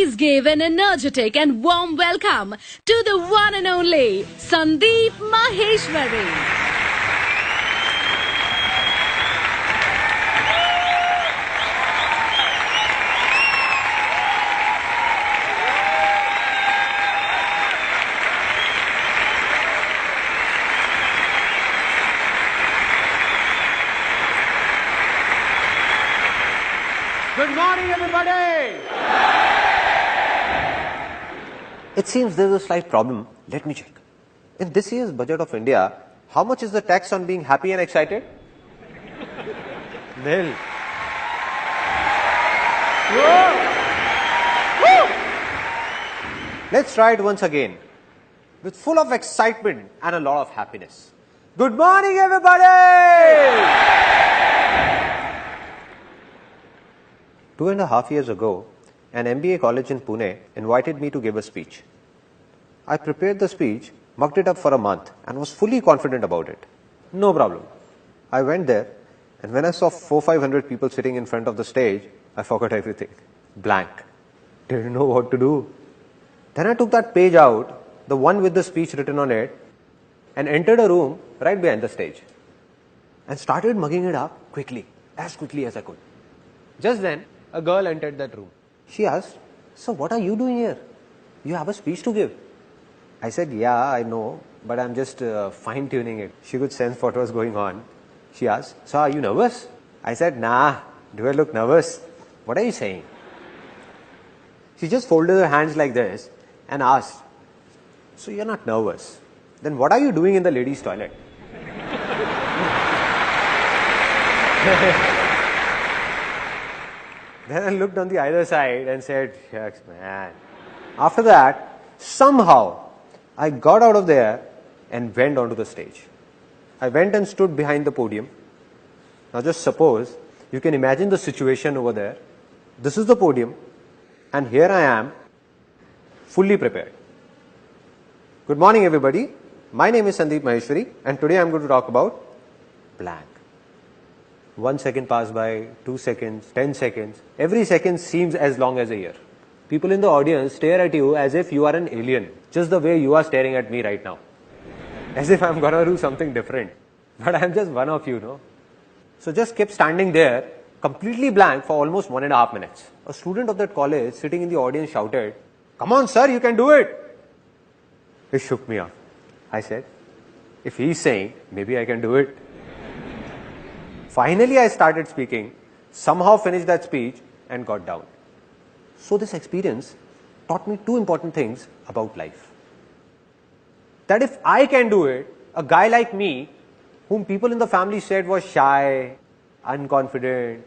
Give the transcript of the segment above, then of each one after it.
Please give an energetic and warm welcome to the one and only Sandeep Maheswari. Good morning, everybody! It seems there's a slight problem. Let me check. In this year's budget of India, how much is the tax on being happy and excited? Nil. Let's try it once again. With full of excitement and a lot of happiness. Good morning, everybody! 2.5 years ago, an MBA college in Pune invited me to give a speech. I prepared the speech, mucked it up for a month, and was fully confident about it. No problem. I went there, and when I saw 400-500 people sitting in front of the stage, I forgot everything. Blank. Didn't know what to do. Then I took that page out, the one with the speech written on it, and entered a room right behind the stage. And started mugging it up as quickly as I could. Just then, a girl entered that room. She asked, "So what are you doing here? You have a speech to give." I said, "Yeah, I know, but I'm just fine-tuning it." She could sense what was going on. She asked, "So are you nervous?" I said, "Nah, do I look nervous? What are you saying?" She just folded her hands like this and asked, "So you're not nervous? Then what are you doing in the ladies' toilet?" Then I looked on the other side and said, "Shucks, man." After that, somehow, I got out of there and went onto the stage. I went and stood behind the podium. Now just suppose, you can imagine the situation over there. This is the podium, and here I am, fully prepared. Good morning, everybody. My name is Sandeep Maheswari, and today I'm going to talk about blank. 1 second passed by, 2 seconds, 10 seconds. Every second seems as long as a year. People in the audience stare at you as if you are an alien, just the way you are staring at me right now. As if I'm gonna do something different. But I'm just one of you, no? So just kept standing there, completely blank for almost 1.5 minutes. A student of that college sitting in the audience shouted, "Come on, sir, you can do it." It shook me up. I said, if he's saying, maybe I can do it. Finally, I started speaking, somehow finished that speech and got down. So this experience taught me 2 important things about life. That if I can do it, a guy like me, whom people in the family said was shy, unconfident,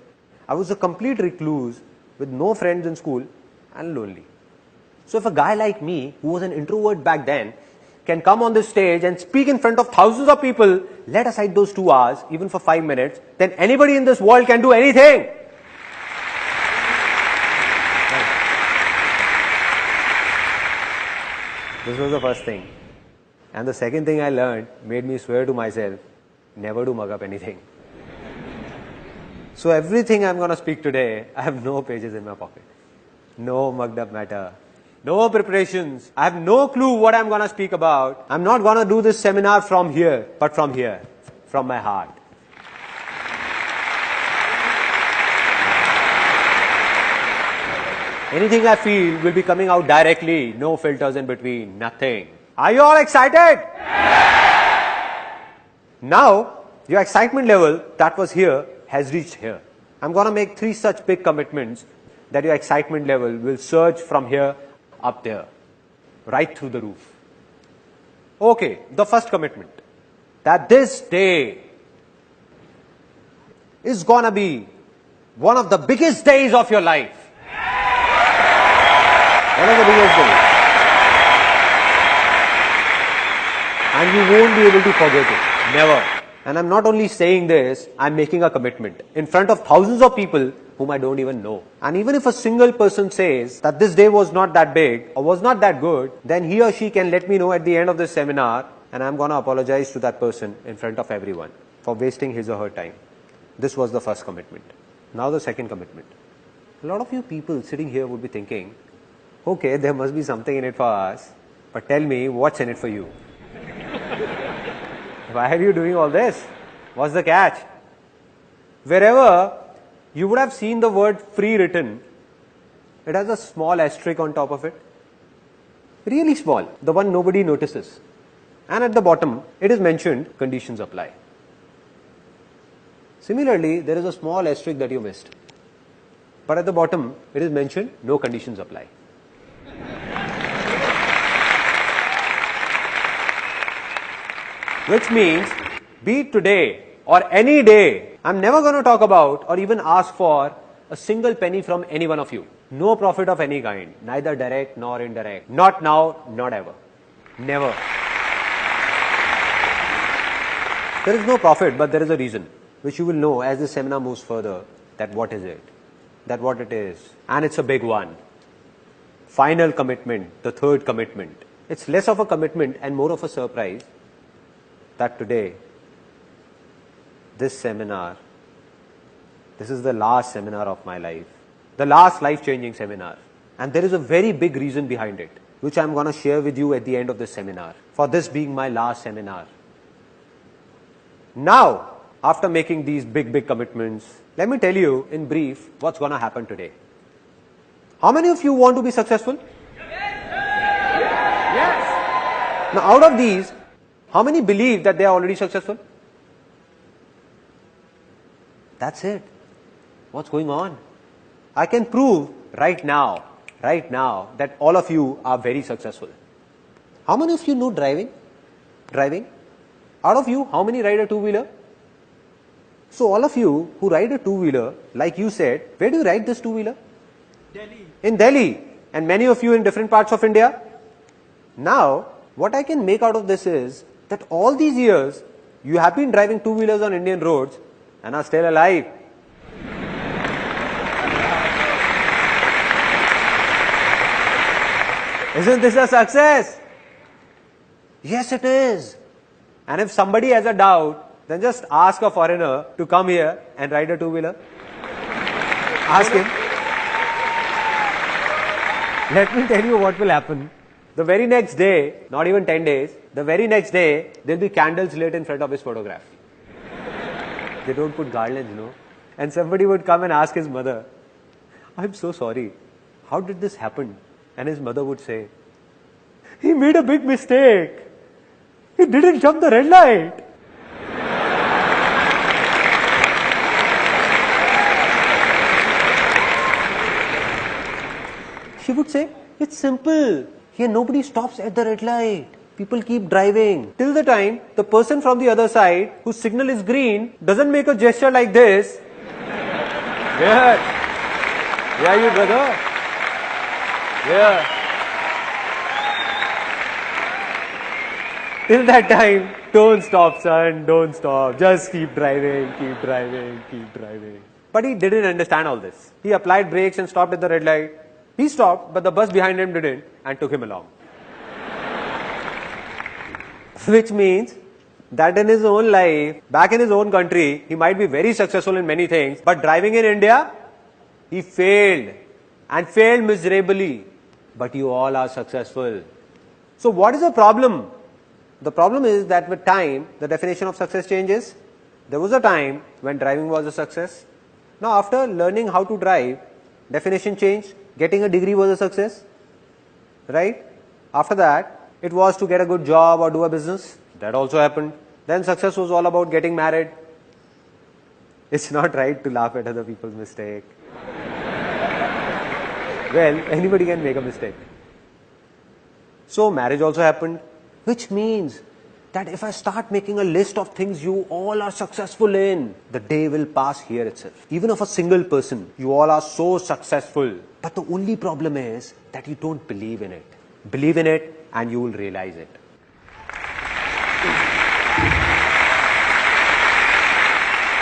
I was a complete recluse with no friends in school and lonely. So if a guy like me, who was an introvert back then, can come on this stage and speak in front of thousands of people, let aside those 2 hours, even for 5 minutes, then anybody in this world can do anything. This was the first thing. And the second thing I learned made me swear to myself, never to mug up anything. So everything I'm going to speak today, I have no pages in my pocket. No mugged up matter. No preparations. I have no clue what I'm going to speak about. I'm not going to do this seminar from here, but from here, from my heart. Anything I feel will be coming out directly. No filters in between. Nothing. Are you all excited? Now, your excitement level that was here has reached here. I'm going to make 3 such big commitments that your excitement level will surge from here up there, right through the roof. Okay, the first commitment, that this day is gonna be one of the biggest days of your life. One of the biggest days. And you won't be able to forget it. Never. And I'm not only saying this, I'm making a commitment in front of thousands of people whom I don't even know. And even if a single person says that this day was not that big or was not that good, then he or she can let me know at the end of this seminar, and I'm going to apologize to that person in front of everyone for wasting his or her time. This was the first commitment. Now the second commitment. A lot of you people sitting here would be thinking, Okay, there must be something in it for us, but tell me what's in it for you? Why are you doing all this? What's the catch? Wherever you would have seen the word free written, it has a small asterisk on top of it. Really small, the one nobody notices. And at the bottom, it is mentioned conditions apply. Similarly, there is a small asterisk that you missed. But at the bottom, it is mentioned no conditions apply. Which means, be it today or any day, I'm never going to talk about or even ask for a single penny from any one of you. No profit of any kind, neither direct nor indirect. Not now, not ever. Never. There is no profit, but there is a reason, which you will know as this seminar moves further, that what is it, that what it is. And it's a big one. Final commitment, the third commitment. It's less of a commitment and more of a surprise that today, this seminar, this is the last seminar of my life. The last life-changing seminar. And there is a very big reason behind it, which I'm going to share with you at the end of this seminar, for this being my last seminar. Now, after making these big commitments, let me tell you in brief what's going to happen today. How many of you want to be successful? Yes. Now, out of these, how many believe that they are already successful? That's it. What's going on? I can prove right now, that all of you are very successful. How many of you know driving? Out of you, how many ride a two-wheeler? So all of you who ride a two-wheeler, like you said, where do you ride this two-wheeler? Delhi. In Delhi. And many of you in different parts of India. Now, what I can make out of this is that all these years, you have been driving two-wheelers on Indian roads and are still alive. Isn't this a success? Yes, it is. And if somebody has a doubt, then just ask a foreigner to come here and ride a two-wheeler. Ask him. Let me tell you what will happen. The very next day, not even 10 days, the very next day, there will be candles lit in front of his photograph. They don't put garlands, no? And somebody would come and ask his mother, I'm so sorry. How did this happen? And his mother would say, he made a big mistake. He didn't jump the red light. She would say, it's simple. Here nobody stops at the red light. People keep driving. Till the time the person from the other side, whose signal is green, doesn't make a gesture like this. Yeah. Yeah, you brother. Yeah. Till that time, don't stop, son, don't stop. Just keep driving, keep driving, keep driving. But he didn't understand all this. He applied brakes and stopped at the red light. He stopped, but the bus behind him didn't and took him along. Which means that in his own life, back in his own country, he might be very successful in many things, but driving in India, he failed and failed miserably. But you all are successful. So what is the problem? The problem is that with time, the definition of success changes. There was a time when driving was a success. Now after learning how to drive, definition changed. Getting a degree was a success. Right? After that, it was to get a good job or do a business. That also happened. Then success was all about getting married. It's not right to laugh at other people's mistake. Well, anybody can make a mistake. So marriage also happened, which means that if I start making a list of things you all are successful in, the day will pass here itself. Even of a single person, you all are so successful. But the only problem is that you don't believe in it. Believe in it and you will realize it.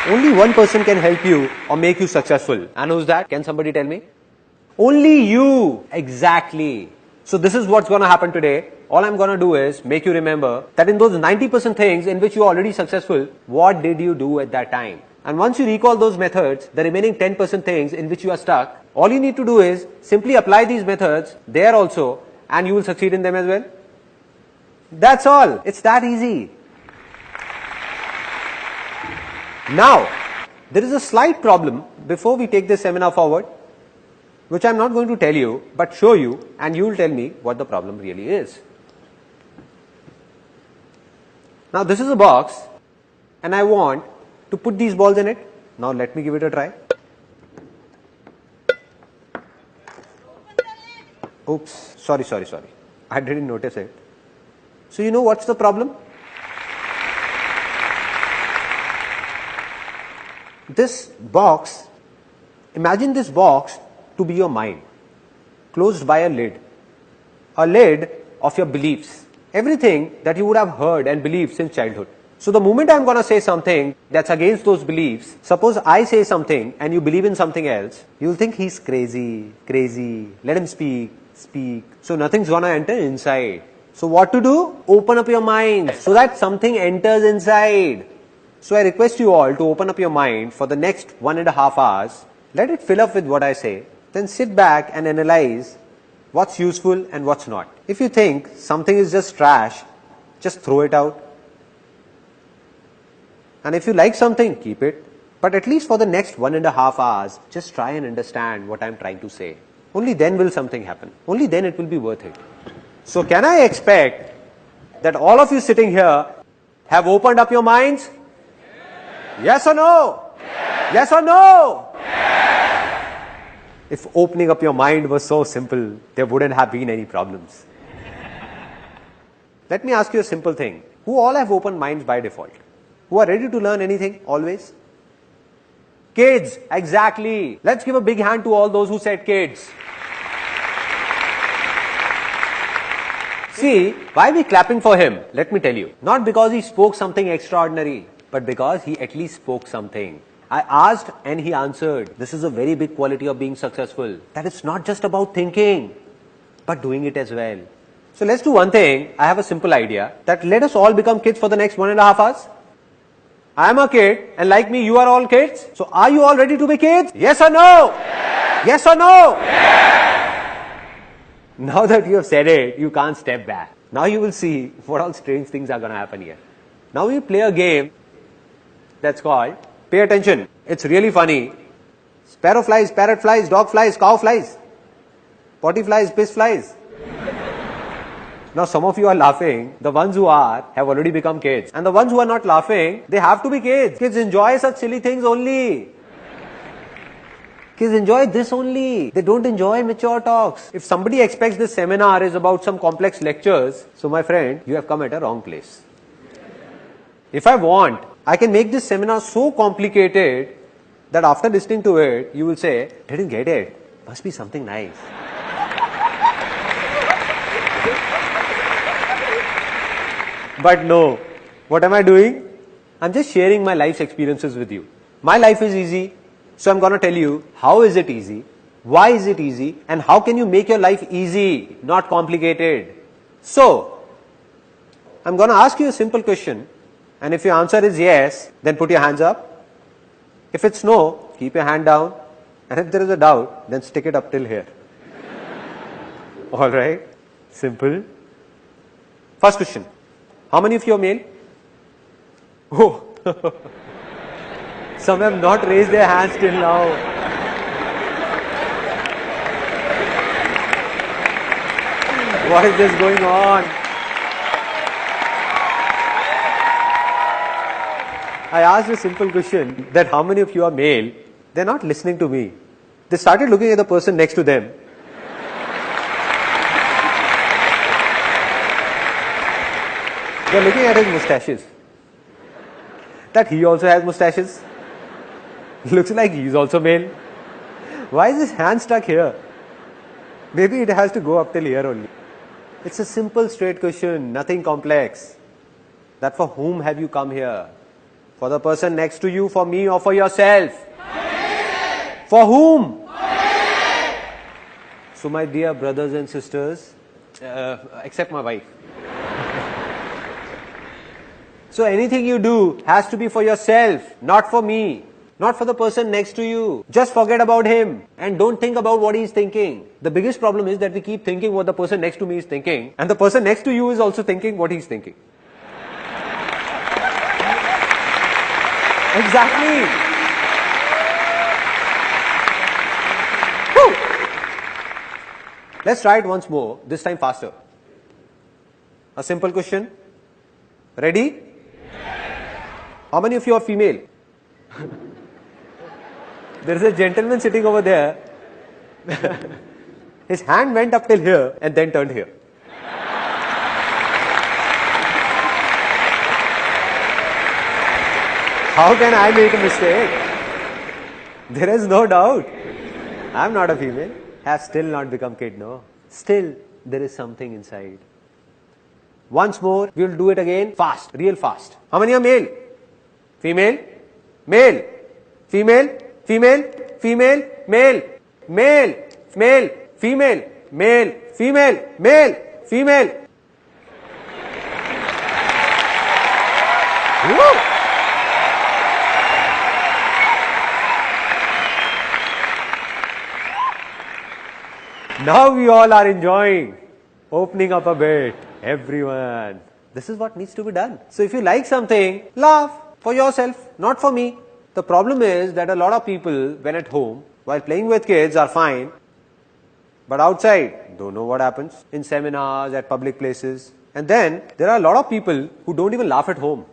Only one person can help you or make you successful. And who's that? Can somebody tell me? Only you. Exactly. So this is what's going to happen today. All I'm going to do is make you remember that in those 90% things in which you're already successful, what did you do at that time? And once you recall those methods, the remaining 10% things in which you are stuck, all you need to do is simply apply these methods there also, and you will succeed in them as well. That's all. It's that easy. Now, there is a slight problem before we take this seminar forward, which I'm not going to tell you, but show you, and you will tell me what the problem really is. Now, this is a box, and I want to put these balls in it. Now, let me give it a try. Oops, sorry. I didn't notice it. So, you know what's the problem? This box, imagine this box to be your mind, closed by a lid of your beliefs, everything that you would have heard and believed since childhood. So the moment I'm going to say something that's against those beliefs, suppose I say something and you believe in something else, you'll think he's crazy, let him speak. So nothing's going to enter inside. So what to do? Open up your mind so that something enters inside. So I request you all to open up your mind for the next 1.5 hours. Let it fill up with what I say. Then sit back and analyze what's useful and what's not. If you think something is just trash, just throw it out. And if you like something, keep it. But at least for the next 1.5 hours, just try and understand what I'm trying to say. Only then will something happen. Only then it will be worth it. So can I expect that all of you sitting here have opened up your minds? Yes or no? Yes or no? If opening up your mind was so simple, there wouldn't have been any problems. Let me ask you a simple thing. Who all have open minds by default? Who are ready to learn anything always? Kids, exactly. Let's give a big hand to all those who said kids. See, why are we clapping for him? Let me tell you. Not because he spoke something extraordinary, but because he at least spoke something. I asked and he answered. This is a very big quality of being successful. That it's not just about thinking, but doing it as well. So let's do one thing. I have a simple idea that let us all become kids for the next 1.5 hours. I am a kid and like me you are all kids. So are you all ready to be kids? Yes or no? Yes or no? Now that you have said it, you can't step back. Now you will see what all strange things are going to happen here. Now we play a game that's called, pay attention, it's really funny. Sparrow flies, parrot flies, dog flies, cow flies, potty flies, piss flies. Now some of you are laughing. The ones who are have already become kids. And the ones who are not laughing, they have to be kids. Kids enjoy such silly things only. Kids enjoy this only. They don't enjoy mature talks. If somebody expects this seminar is about some complex lectures, so my friend, you have come at a wrong place. If I want, I can make this seminar so complicated that after listening to it, you will say, didn't get it. Must be something nice. But no. What am I doing? I'm just sharing my life's experiences with you. My life is easy. So I'm going to tell you, how is it easy, why is it easy, and how can you make your life easy, not complicated. So, I'm going to ask you a simple question, and if your answer is yes, then put your hands up. If it's no, keep your hand down, and if there is a doubt, then stick it up till here. Alright, simple. First question, how many of you are male? Oh. Some have not raised their hands till now. What is this going on? I asked a simple question that how many of you are male? They're not listening to me. They started looking at the person next to them. They're looking at his mustaches. That he also has mustaches. Looks like he's also male. Why is his hand stuck here? Maybe it has to go up till here only. It's a simple straight question, nothing complex. That for whom have you come here? For the person next to you, for me, or for yourself? For whom? So my dear brothers and sisters, except my wife. So anything you do has to be for yourself, not for me. not for the person next to you. Just forget about him and don't think about what he's thinking. The biggest problem is that we keep thinking what the person next to me is thinking, and the person next to you is also thinking what he's thinking. Exactly. Woo. Let's try it once more, this time faster. A simple question. Ready? How many of you are female? There is a gentleman sitting over there. His hand went up till here and then turned here. How can I make a mistake? There is no doubt. I'm not a female. Have still not become kid, no. Still, there is something inside. Once more, we will do it again, fast, real fast. How many are male? Female? Male? Female? Female? Female? Male? Male? Male? Female? Male? Female? Male? Female? Woo! Now we all are enjoying, opening up a bit. Everyone. This is what needs to be done. So if you like something, laugh for yourself, not for me. The problem is that a lot of people, when at home, while playing with kids, are fine, but outside, don't know what happens in seminars, at public places. And then there are a lot of people who don't even laugh at home.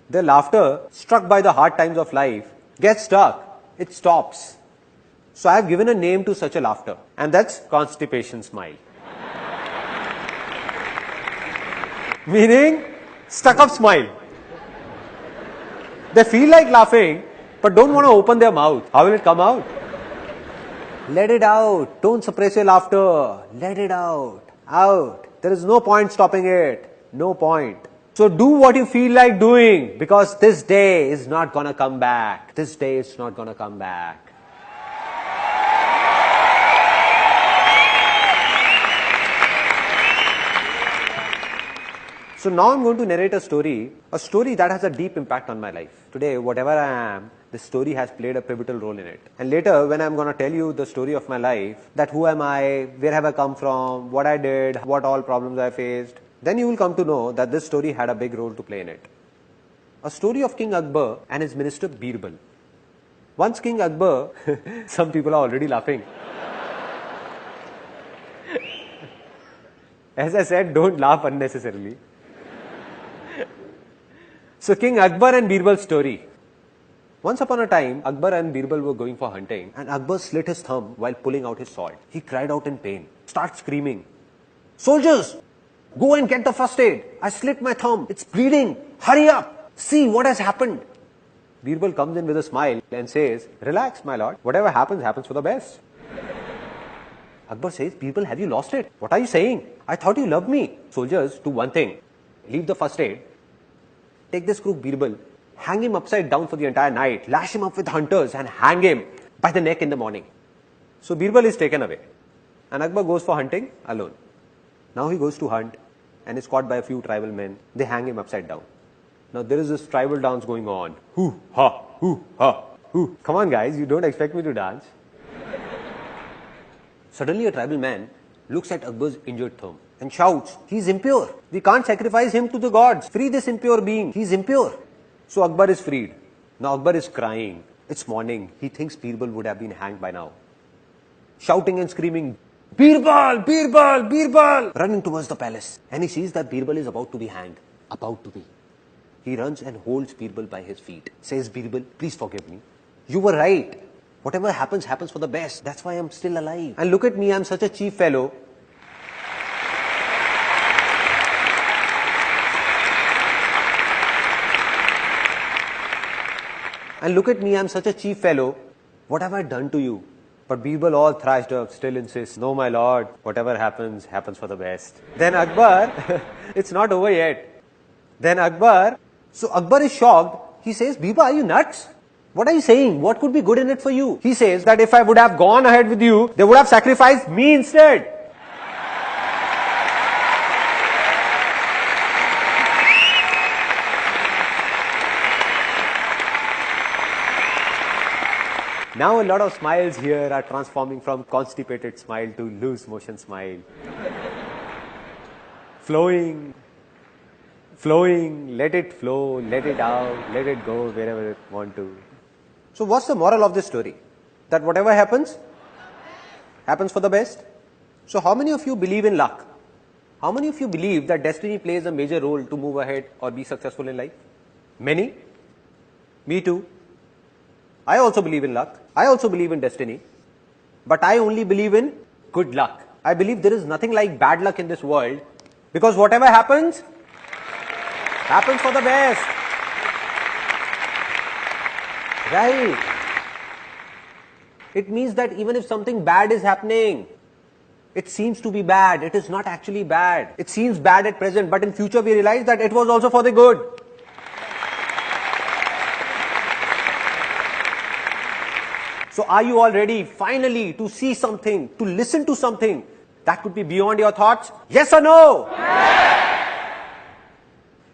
Their laughter, struck by the hard times of life, gets stuck. It stops. So I have given a name to such a laughter, and that's constipation smile. Meaning, stuck up smile. They feel like laughing, but don't want to open their mouth. How will it come out? Let it out. Don't suppress your laughter. Let it out. Out. There is no point stopping it. No point. So do what you feel like doing, because this day is not gonna come back. This day is not gonna come back. So now I'm going to narrate a story that has a deep impact on my life. Today, whatever I am, this story has played a pivotal role in it. And later, when I'm going to tell you the story of my life, that who am I, where have I come from, what I did, what all problems I faced, then you will come to know that this story had a big role to play in it. A story of King Akbar and his minister Birbal. Once King Akbar, some people are already laughing. As I said, don't laugh unnecessarily. So King Akbar and Birbal's story. Once upon a time, Akbar and Birbal were going for hunting, and Akbar slit his thumb while pulling out his sword. He cried out in pain, starts screaming, "Soldiers, go and get the first aid. I slit my thumb. It's bleeding. Hurry up. See what has happened." Birbal comes in with a smile and says, "Relax, my lord. Whatever happens, happens for the best." Akbar says, "Birbal, have you lost it? What are you saying? I thought you loved me." "Soldiers, do one thing. Leave the first aid. Take this crook Birbal, hang him upside down for the entire night, lash him up with hunters and hang him by the neck in the morning." So Birbal is taken away and Akbar goes for hunting alone. Now he goes to hunt and is caught by a few tribal men. They hang him upside down. Now there is this tribal dance going on. Hoo, ha, hoo, ha, hoo. Come on guys, you don't expect me to dance. Suddenly a tribal man looks at Akbar's injured thumb and shouts, "He is impure. We can't sacrifice him to the gods. Free this impure being. He is impure." So Akbar is freed. Now Akbar is crying. It's morning. He thinks Birbal would have been hanged by now. Shouting and screaming, "Birbal! Birbal! Birbal!" Running towards the palace. And he sees that Birbal is about to be hanged. About to be. He runs and holds Birbal by his feet. Says, "Birbal, please forgive me. You were right. Whatever happens, happens for the best. That's why I'm still alive. And look at me, I'm such a cheap fellow. And look at me, I'm such a cheap fellow. What have I done to you?" But Birbal, all thrashed up, still insists, "No, my lord, whatever happens, happens for the best." Then Akbar, it's not over yet. Then Akbar is shocked. He says, "Birbal, are you nuts? What are you saying? What could be good in it for you?" He says that if I would have gone ahead with you, they would have sacrificed me instead. Now a lot of smiles here are transforming from constipated smile to loose motion smile. Flowing, let it flow, let it out, let it go wherever it want to. So what's the moral of this story? That whatever happens for the best. So how many of you believe in luck? How many of you believe that destiny plays a major role to move ahead or be successful in life? Many? Me too. I also believe in luck. I also believe in destiny. But I only believe in good luck. I believe there is nothing like bad luck in this world, because whatever happens for the best. Right? It means that even if something bad is happening, it seems to be bad. It is not actually bad. It seems bad at present, but in future we realize that it was also for the good. So are you all ready finally to see something, to listen to something that could be beyond your thoughts? Yes or no? Yes.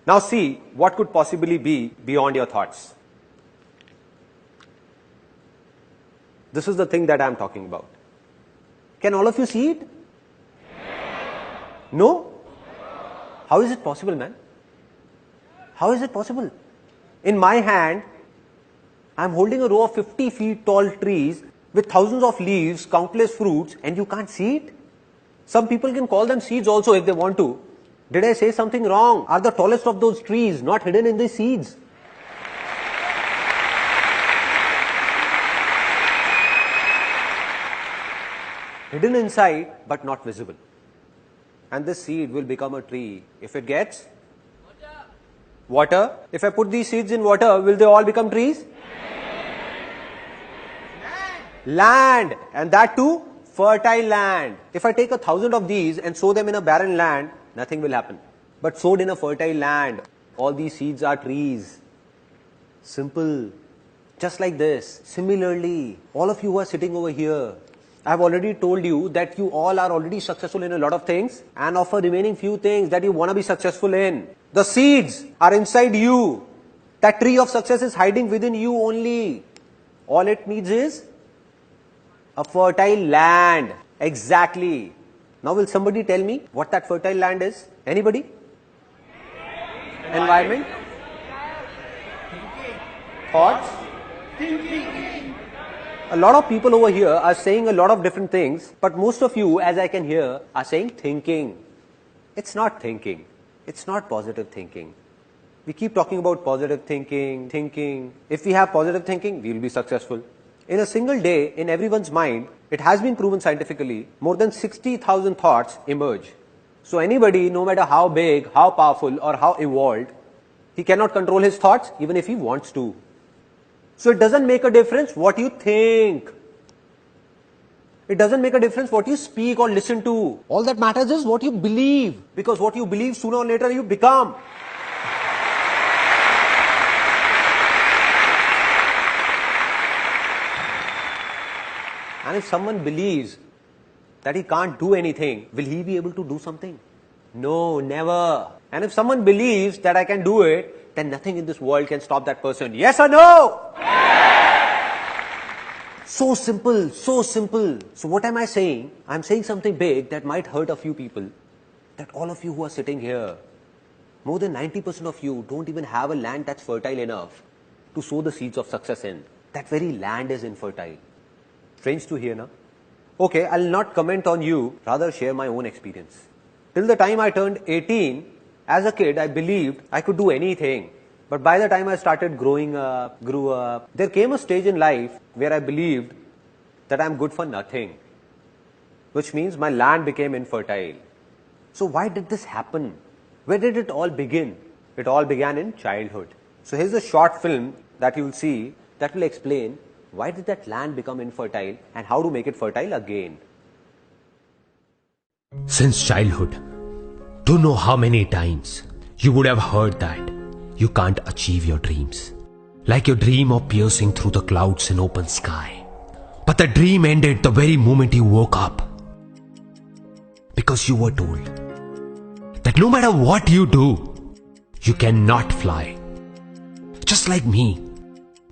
Now see what could possibly be beyond your thoughts. This is the thing that I am talking about. Can all of you see it? No? How is it possible, man? How is it possible? In my hand, I am holding a row of 50 feet tall trees with thousands of leaves, countless fruits, and you can't see it? Some people can call them seeds also if they want to. Did I say something wrong? Are the tallest of those trees not hidden in the seeds? Hidden inside, but not visible. And this seed will become a tree if it gets water. If I put these seeds in water, will they all become trees? Land. And that too, fertile land. If I take 1,000 of these and sow them in a barren land, nothing will happen. But sowed in a fertile land, all these seeds are trees. Simple. Just like this. Similarly, all of you who are sitting over here, I have already told you that you all are already successful in a lot of things and of a remaining few things that you want to be successful in. The seeds are inside you. That tree of success is hiding within you only. All it needs is a fertile land. Exactly. Now will somebody tell me what that fertile land is? Anybody? Environment? Thoughts? A lot of people over here are saying a lot of different things, but most of you, as I can hear, are saying thinking. It's not thinking. It's not positive thinking. We keep talking about positive thinking. If we have positive thinking, we will be successful. In a single day, in everyone's mind, it has been proven scientifically, more than 60,000 thoughts emerge. So anybody, no matter how big, how powerful, or how evolved, he cannot control his thoughts even if he wants to. So it doesn't make a difference what you think. It doesn't make a difference what you speak or listen to. All that matters is what you believe. Because what you believe, sooner or later you become. And if someone believes that he can't do anything, will he be able to do something? No, never. And if someone believes that I can do it, then nothing in this world can stop that person. Yes or no? So simple, so simple. So what am I saying? I'm saying something big that might hurt a few people. That all of you who are sitting here, more than 90% of you don't even have a land that's fertile enough to sow the seeds of success in. That very land is infertile. Strange to hear, na? Okay, I'll not comment on you, rather share my own experience. Till the time I turned 18, as a kid, I believed I could do anything. But by the time I started growing up, grew up, there came a stage in life where I believed that I'm good for nothing. Which means my land became infertile. So why did this happen? Where did it all begin? It all began in childhood. So here's a short film that you will see that will explain why did that land become infertile and how to make it fertile again. Since childhood, don't know how many times you would have heard that you can't achieve your dreams. Like your dream of piercing through the clouds in open sky. But the dream ended the very moment you woke up. Because you were told that no matter what you do, you cannot fly. Just like me,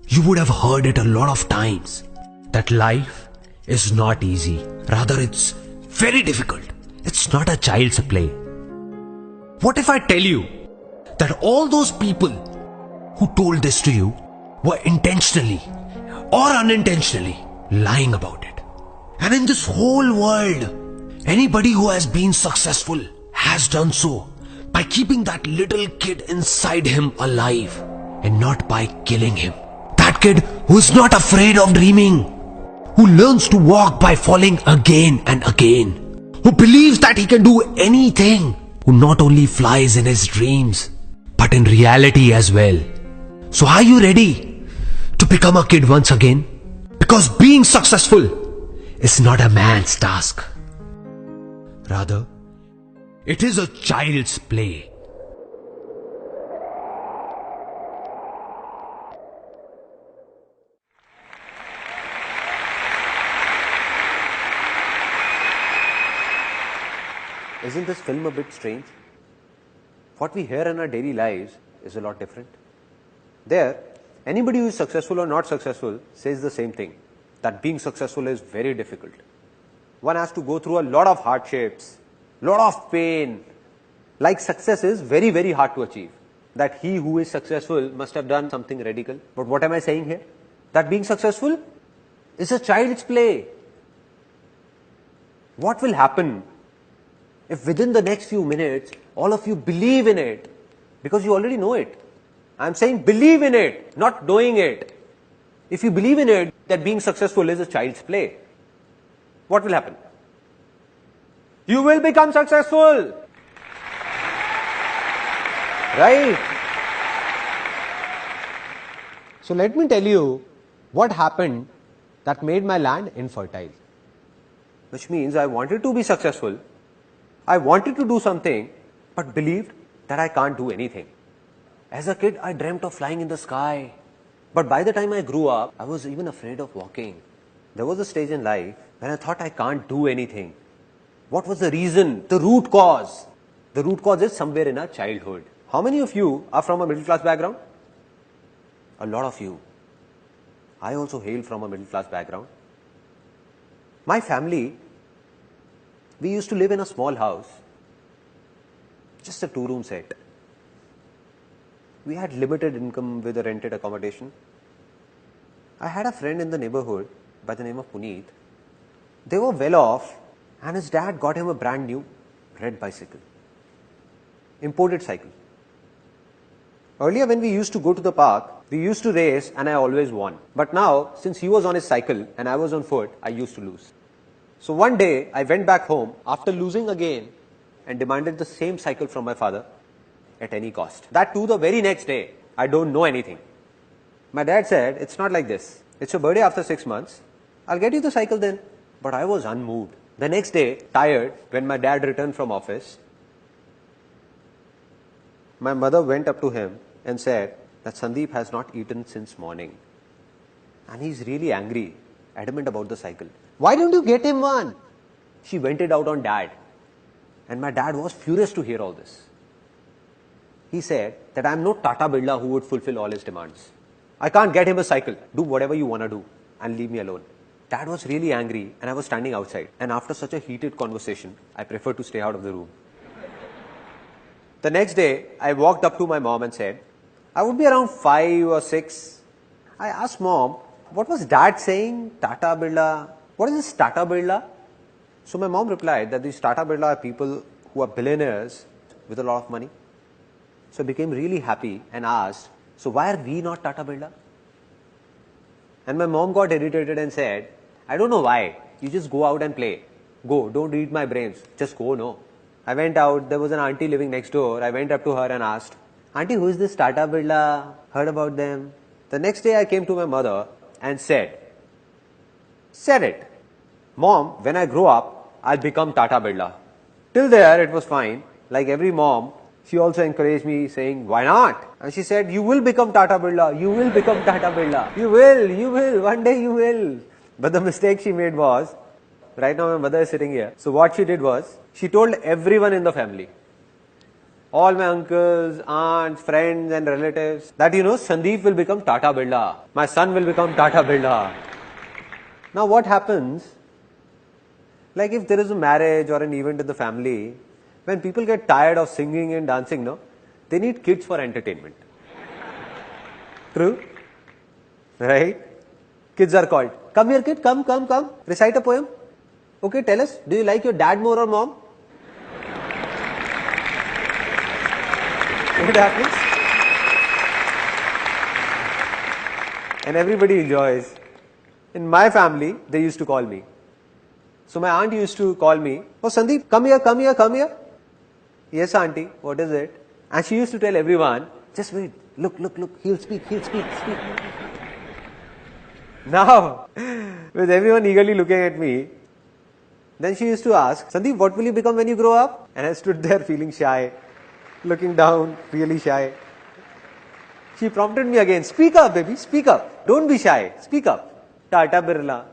you would have heard it a lot of times. that life is not easy. Rather, it's very difficult. It's not a child's play. What if I tell you that all those people who told this to you were intentionally or unintentionally lying about it? And in this whole world, anybody who has been successful has done so by keeping that little kid inside him alive and not by killing him. That kid who is not afraid of dreaming, who learns to walk by falling again and again, who believes that he can do anything, who not only flies in his dreams but in reality as well. So are you ready to become a kid once again? Because being successful is not a man's task. Rather, it is a child's play. Isn't this film a bit strange? What we hear in our daily lives is a lot different. There, anybody who is successful or not successful says the same thing, that being successful is very difficult. One has to go through a lot of hardships, lot of pain. Like success is very, very hard to achieve. That he who is successful must have done something radical. But what am I saying here? That being successful is a child's play. What will happen if within the next few minutes, all of you believe in it? Because you already know it. I'm saying believe in it, not knowing it. If you believe in it, that being successful is a child's play, what will happen? You will become successful. Right? So let me tell you what happened that made my land infertile. Which means I wanted to be successful. I wanted to do something, but believed that I can't do anything. As a kid, I dreamt of flying in the sky. But by the time I grew up, I was even afraid of walking. There was a stage in life when I thought I can't do anything. What was the reason? The root cause. The root cause is somewhere in our childhood. How many of you are from a middle class background? A lot of you. I also hail from a middle class background. My family, we used to live in a small house, just a 2-room set. We had limited income with a rented accommodation. I had a friend in the neighborhood by the name of Puneet. They were well off and his dad got him a brand new red bicycle. Imported cycle. Earlier when we used to go to the park, we used to race and I always won. But now, since he was on his cycle and I was on foot, I used to lose. So one day, I went back home after losing again and demanded the same cycle from my father at any cost. That too the very next day. I don't know anything. My dad said, it's not like this. It's your birthday after 6 months. I'll get you the cycle then. But I was unmoved. The next day, tired, when my dad returned from office, my mother went up to him and said that Sandeep has not eaten since morning. And he's really angry, adamant about the cycle. Why don't you get him one? She vented out on dad. And my dad was furious to hear all this. He said that I'm no Tata Birla who would fulfill all his demands. I can't get him a cycle. Do whatever you want to do and leave me alone. Dad was really angry and I was standing outside. And after such a heated conversation, I preferred to stay out of the room. The next day, I walked up to my mom and said, I would be around 5 or 6. I asked mom, what was dad saying? Tata Birla. What is this Tata Birla? So my mom replied that these Tata Birla are people who are billionaires with a lot of money. So I became really happy and asked, so why are we not Tata Birla? And my mom got irritated and said, I don't know why. You just go out and play. Go, don't read my brains. Just go, no. I went out, there was an auntie living next door. I went up to her and asked, Auntie, who is this Tata Birla? Heard about them? The next day I came to my mother and said it. Mom, when I grow up, I'll become Tata Birla. Till there, it was fine. Like every mom, she also encouraged me saying, why not? And she said, you will become Tata Birla. You will become Tata Birla. You will. One day you will. But the mistake she made was, right now my mother is sitting here. So what she did was, she told everyone in the family, all my uncles, aunts, friends and relatives, that Sandeep will become Tata Birla. My son will become Tata Birla. Now what happens, like if there is a marriage or an event in the family, when people get tired of singing and dancing, no, they need kids for entertainment. True? Right? Kids are called. Come here kid, come. Recite a poem. Okay, tell us, do you like your dad more or mom? What happens? And everybody enjoys. In my family, they used to call me. So my aunt used to call me, oh Sandeep, come here. Yes auntie, what is it? And she used to tell everyone, just wait, look, he'll speak. Now, with everyone eagerly looking at me, then she used to ask, Sandeep, what will you become when you grow up? And I stood there feeling shy, looking down, really shy. She prompted me again, speak up baby, speak up. Don't be shy, speak up. Tata Birla.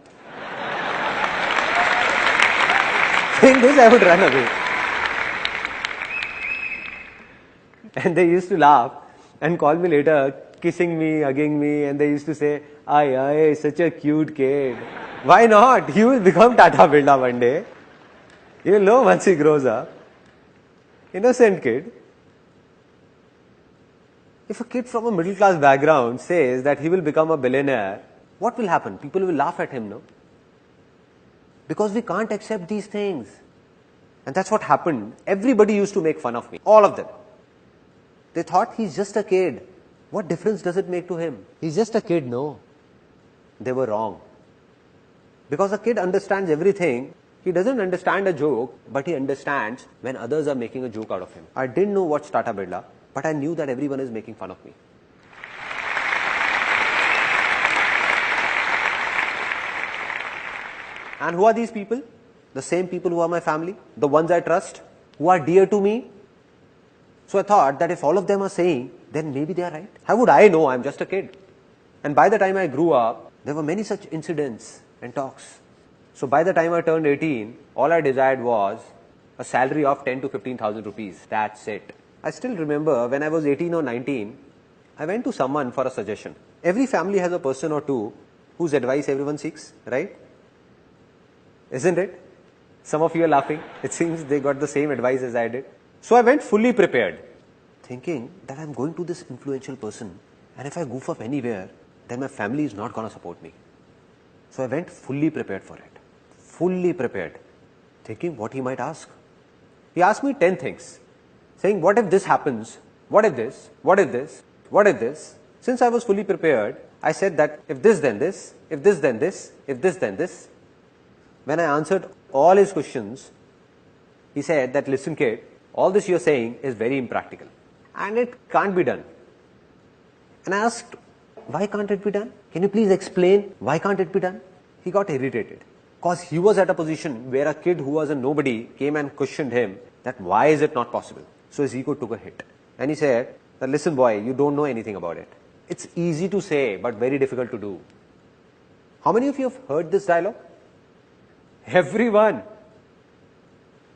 Saying this, I would run away. And they used to laugh and call me later, kissing me, hugging me, and they used to say, ay, such a cute kid. Why not? He will become Tata Birla one day. You will know once he grows up. Innocent kid. If a kid from a middle class background says that he will become a billionaire, what will happen? People will laugh at him, no? Because we can't accept these things. And that's what happened. Everybody used to make fun of me. All of them. They thought he's just a kid. What difference does it make to him? He's just a kid, no. They were wrong. Because a kid understands everything. He doesn't understand a joke, but he understands when others are making a joke out of him. I didn't know what's Tata Birla, but I knew that everyone is making fun of me. And who are these people? The same people who are my family, the ones I trust, who are dear to me. So I thought that if all of them are saying, then maybe they are right. How would I know? I'm just a kid. And by the time I grew up, there were many such incidents and talks. So by the time I turned 18, all I desired was a salary of 10 to 15,000 rupees. That's it. I still remember when I was 18 or 19, I went to someone for a suggestion. Every family has a person or two whose advice everyone seeks, right? Isn't it? Some of you are laughing. It seems they got the same advice as I did. So I went fully prepared, thinking that I'm going to this influential person, and if I goof up anywhere, then my family is not going to support me. So I went fully prepared for it. Fully prepared, thinking what he might ask. He asked me 10 things, saying, what if this happens? What if this? What if this? What if this? Since I was fully prepared, I said that if this then this, if this then this, if this then this. When I answered all his questions, he said that, listen kid, all this you're saying is very impractical and it can't be done. And I asked, why can't it be done? Can you please explain why can't it be done? He got irritated because he was at a position where a kid who was a nobody came and questioned him that why is it not possible? So his ego took a hit and he said that, listen boy, you don't know anything about it. It's easy to say but very difficult to do. How many of you have heard this dialogue? Everyone.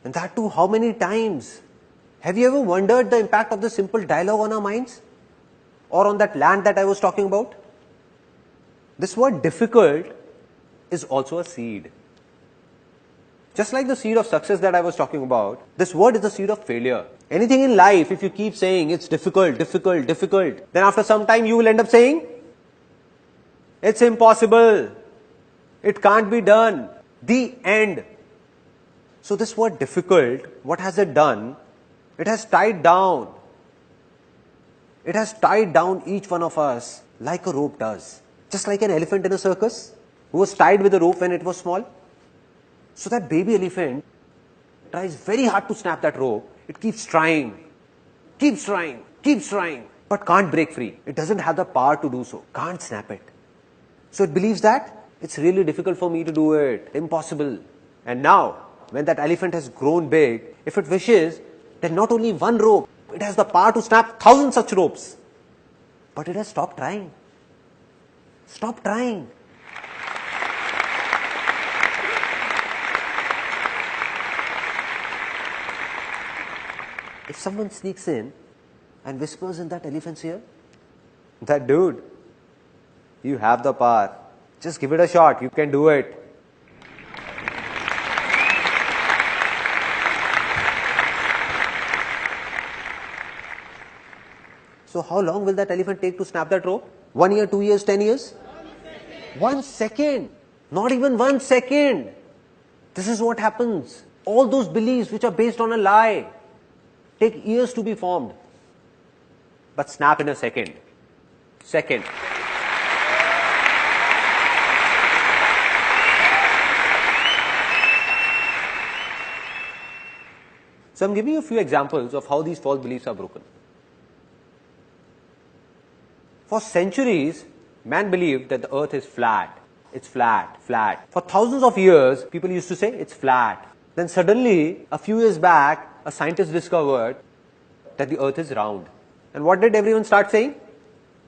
And that too, how many times? Have you ever wondered the impact of this simple dialogue on our minds? Or on that land that I was talking about? This word difficult is also a seed. Just like the seed of success that I was talking about, this word is the seed of failure. Anything in life, if you keep saying it's difficult, then after some time you will end up saying, it's impossible. It can't be done. The end. So this word difficult, what has it done? It has tied down. It has tied down each one of us like a rope does. Just like an elephant in a circus who was tied with a rope when it was small. So that baby elephant tries very hard to snap that rope. It keeps trying, but can't break free. It doesn't have the power to do so. Can't snap it. So it believes that it's really difficult for me to do it. Impossible. And now, when that elephant has grown big, if it wishes, then not only one rope, it has the power to snap 1,000 such ropes. But it has stopped trying. Stop trying. If someone sneaks in and whispers in that elephant's ear, that dude, you have the power. Just give it a shot. You can do it. So how long will that elephant take to snap that rope? 1 year, 2 years, 10 years? 1 second. Not even 1 second. This is what happens. All those beliefs which are based on a lie take years to be formed. But snap in a second. Second. So I'm giving you a few examples of how these false beliefs are broken. For centuries, man believed that the earth is flat. It's flat, flat. For thousands of years, people used to say it's flat. Then suddenly, a few years back, a scientist discovered that the earth is round. And what did everyone start saying?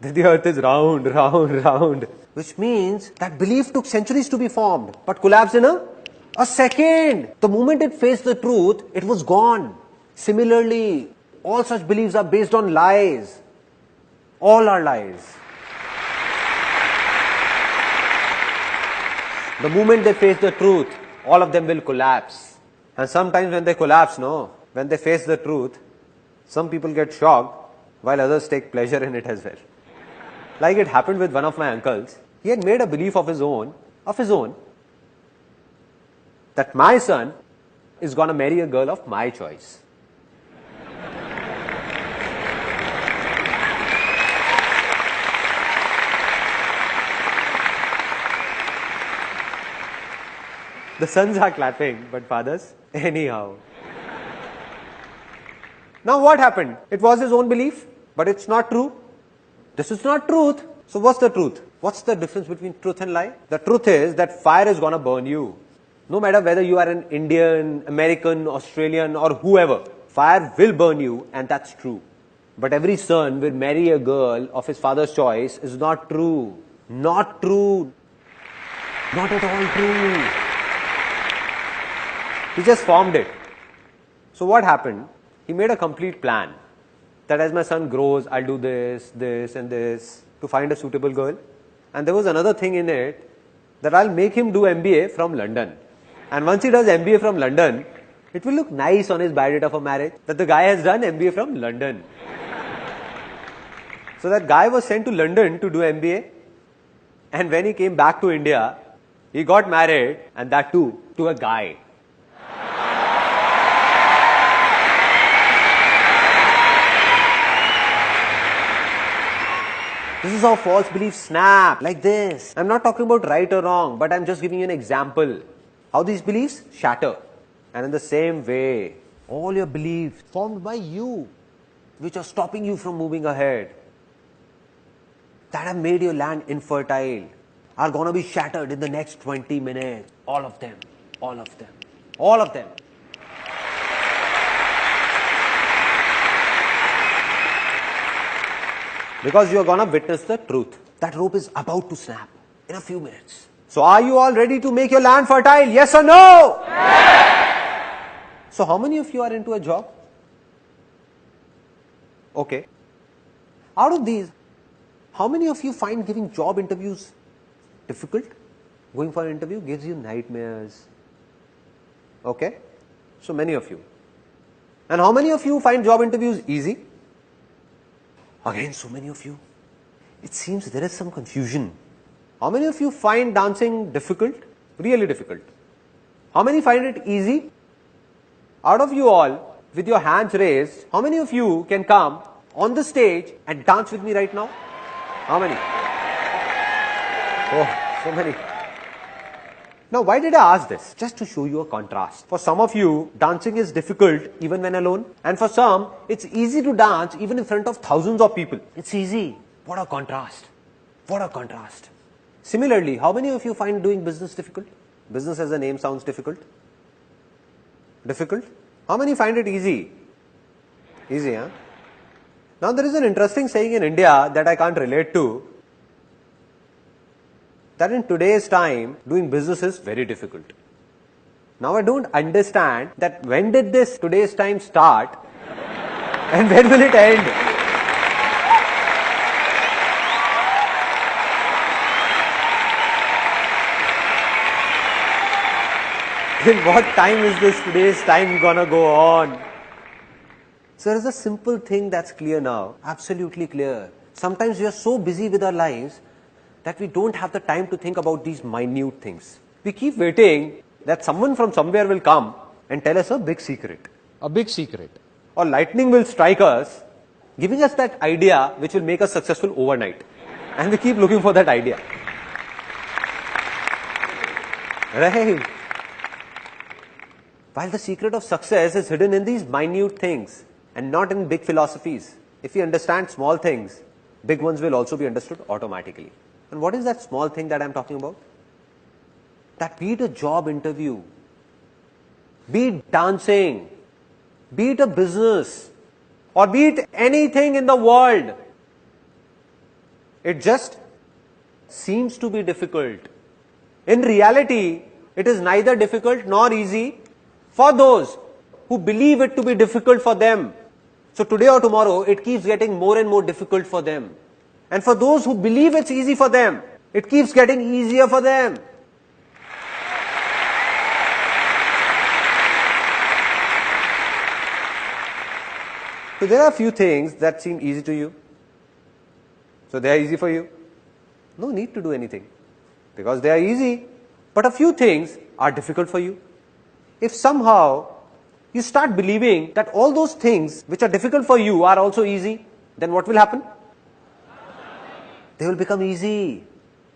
That the earth is round, round, round. Which means that belief took centuries to be formed, but collapsed in a second. The moment it faced the truth, it was gone. Similarly, all such beliefs are based on lies. All are lies. The moment they face the truth, all of them will collapse. And sometimes when they collapse, when they face the truth, some people get shocked while others take pleasure in it as well. Like it happened with one of my uncles. He had made a belief of his own, that my son is going to marry a girl of my choice. The sons are clapping, but fathers, anyhow. Now what happened? It was his own belief, but it's not true. This is not truth. So what's the truth? What's the difference between truth and lie? The truth is that fire is going to burn you. No matter whether you are an Indian, American, Australian or whoever, fire will burn you, and that's true. But every son will marry a girl of his father's choice is not true. Not true. Not at all true. He just formed it. So what happened? He made a complete plan that as my son grows, I'll do this, this and this to find a suitable girl. And there was another thing in it that I'll make him do MBA from London. And once he does MBA from London, it will look nice on his biodata for marriage that the guy has done MBA from London. So that guy was sent to London to do MBA. And when he came back to India, he got married, and that too, to a guy. This is how false beliefs snap, like this. I'm not talking about right or wrong, but I'm just giving you an example. How these beliefs shatter. And in the same way, all your beliefs formed by you, which are stopping you from moving ahead, that have made your land infertile, are going to be shattered in the next 20 minutes. All of them. All of them. All of them. Because you are going to witness the truth. That rope is about to snap in a few minutes. So are you all ready to make your land fertile? Yes or no? Yes. So how many of you are into a job? Okay. Out of these, how many of you find giving job interviews difficult? Going for an interview gives you nightmares. Okay. So many of you. And how many of you find job interviews easy? Again, so many of you. It seems there is some confusion. How many of you find dancing difficult? Really difficult. How many find it easy? Out of you all, with your hands raised, how many of you can come on the stage and dance with me right now? How many? Oh, so many. Now, why did I ask this? Just to show you a contrast. For some of you, dancing is difficult even when alone. And for some, it's easy to dance even in front of thousands of people. It's easy. What a contrast. What a contrast. Similarly, how many of you find doing business difficult? Business as a name sounds difficult. Difficult? How many find it easy? Easy, huh? Now, there is an interesting saying in India that I can't relate to. That in today's time, doing business is very difficult. Now I don't understand that when did this today's time start and when will it end? Till what time is this today's time gonna go on? So there is a simple thing that's clear now, absolutely clear. Sometimes we are so busy with our lives that we don't have the time to think about these minute things. We keep waiting that someone from somewhere will come and tell us a big secret. A big secret. Or lightning will strike us, giving us that idea which will make us successful overnight. And we keep looking for that idea. Right? While the secret of success is hidden in these minute things and not in big philosophies. If we understand small things, big ones will also be understood automatically. And what is that small thing that I'm talking about? That be it a job interview, be it dancing, be it a business, or be it anything in the world, it just seems to be difficult. In reality, it is neither difficult nor easy for those who believe it to be difficult for them. So today or tomorrow, it keeps getting more and more difficult for them. And for those who believe it's easy for them, it keeps getting easier for them. So there are a few things that seem easy to you. So they are easy for you. No need to do anything because they are easy. But a few things are difficult for you. If somehow you start believing that all those things which are difficult for you are also easy, then what will happen? They will become easy.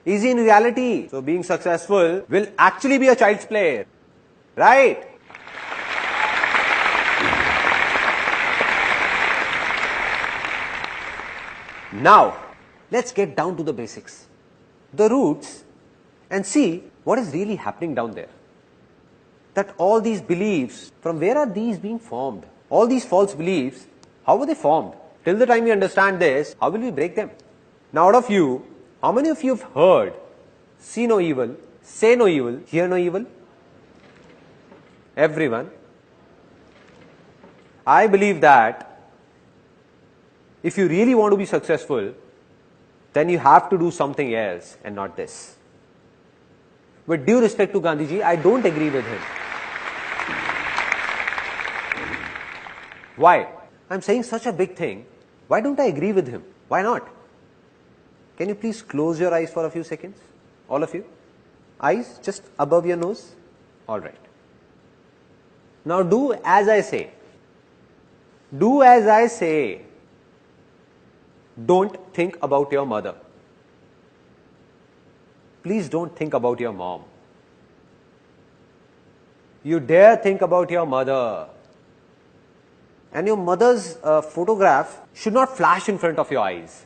Easy in reality. So being successful will actually be a child's play. Right? Now, let's get down to the basics, the roots, and see what is really happening down there. That all these beliefs, from where are these being formed? All these false beliefs, how were they formed? Till the time we understand this, how will we break them? Now, out of you, how many of you have heard, see no evil, say no evil, hear no evil? Everyone. I believe that if you really want to be successful, then you have to do something else and not this. With due respect to Gandhiji, I don't agree with him. Why? I'm saying such a big thing. Why don't I agree with him? Why not? Can you please close your eyes for a few seconds? All of you? Eyes just above your nose? Alright. Now do as I say. Do as I say. Don't think about your mother. Please don't think about your mom. You dare think about your mother. And your mother's photograph should not flash in front of your eyes.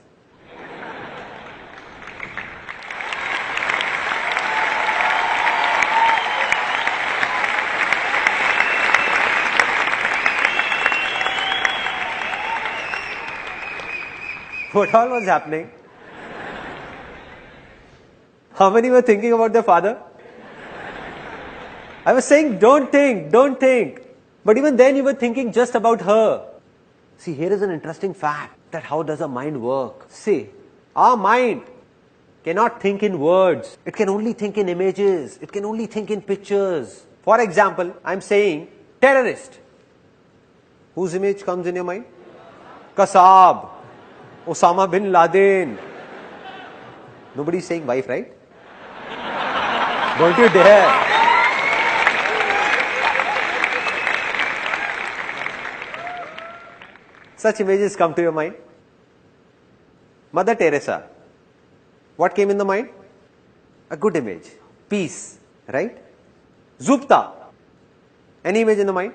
What all was happening? How many were thinking about their father? I was saying, don't think, don't think. But even then you were thinking just about her. See, here is an interesting fact that how does a mind work? See, our mind cannot think in words. It can only think in images. It can only think in pictures. For example, I'm saying terrorist. Whose image comes in your mind? Kasab. Osama bin Laden. Nobody is saying wife, right? Don't you dare. Such images come to your mind. Mother Teresa. What came in the mind? A good image. Peace. Right? Zupta. Any image in the mind?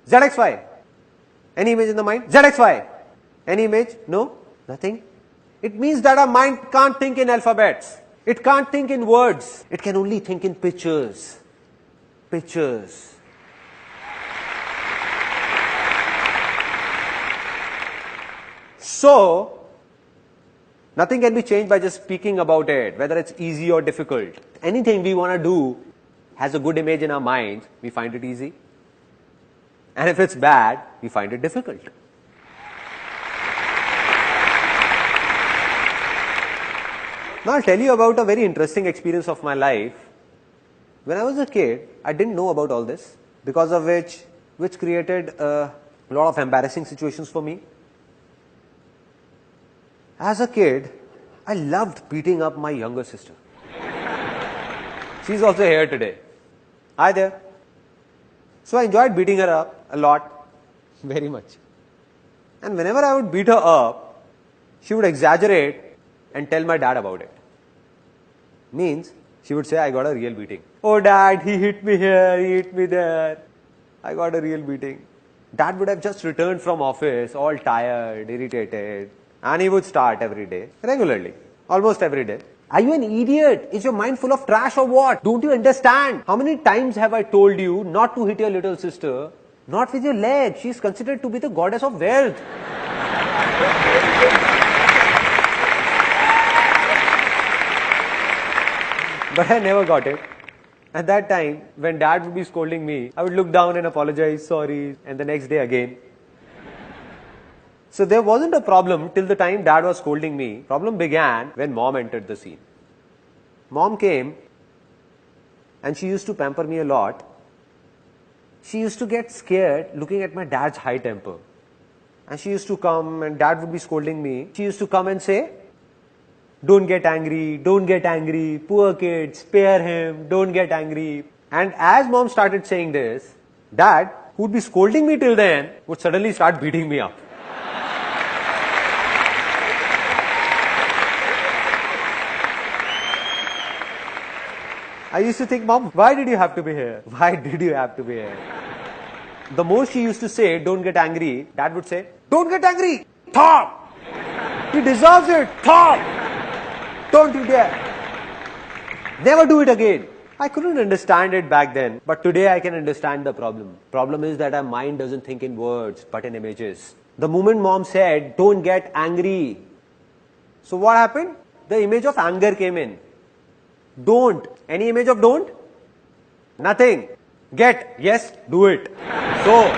ZXY. Any image in the mind? ZXY. Any image? No? Nothing? It means that our mind can't think in alphabets. It can't think in words. It can only think in pictures. Pictures. So, nothing can be changed by just speaking about it, whether it's easy or difficult. Anything we want to do has a good image in our minds, we find it easy. And if it's bad, we find it difficult. Now I'll tell you about a very interesting experience of my life When I was a kid, I didn't know about all this, because of which created a lot of embarrassing situations for me. As a kid, I loved beating up my younger sister. She's also here today. Hi there. So I enjoyed beating her up a lot, very much. And whenever I would beat her up, she would exaggerate and tell my dad about it. Means, she would say, I got a real beating. Oh dad, he hit me here, he hit me there. I got a real beating. Dad would have just returned from office, all tired, irritated. And he would start every day, regularly, almost every day. Are you an idiot? Is your mind full of trash or what? Don't you understand? How many times have I told you not to hit your little sister? Not with your leg. She is considered to be the goddess of wealth. But I never got it. At that time, when dad would be scolding me, I would look down and apologize, sorry, and the next day again. So there wasn't a problem till the time dad was scolding me. Problem began when mom entered the scene. Mom came and she used to pamper me a lot. She used to get scared looking at my dad's high temper. And she used to come and dad would be scolding me. She used to come and say, don't get angry, poor kid, spare him, don't get angry. And as mom started saying this, dad, who would be scolding me till then, would suddenly start beating me up. I used to think, Mom, why did you have to be here? Why did you have to be here? The more she used to say, don't get angry, dad would say, don't get angry, Tom! He deserves it, Tom! Don't you dare! Never do it again. I couldn't understand it back then, but today I can understand the problem. Problem is that our mind doesn't think in words, but in images. The moment mom said, don't get angry. So what happened? The image of anger came in. Don't. Any image of don't? Nothing. Get. Yes, do it. So,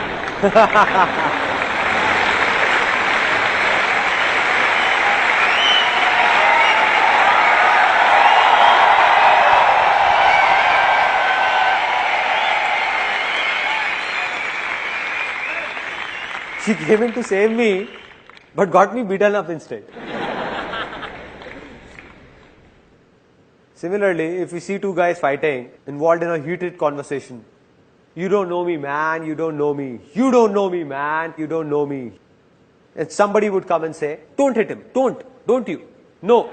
she came in to save me, but got me beaten up instead. Similarly, if we see two guys fighting, involved in a heated conversation, you don't know me, man, you don't know me. You don't know me, man, you don't know me. And somebody would come and say, don't hit him, don't you? No.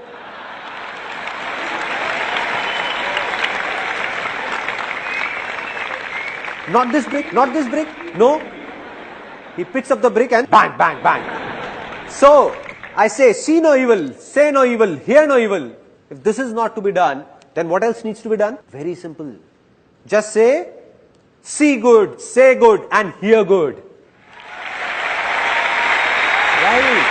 Not this brick, no. He picks up the brick and bang, bang, bang. So, I say, see no evil, say no evil, hear no evil. If this is not to be done, then what else needs to be done? Very simple. Just say, see good, say good, and hear good. Right?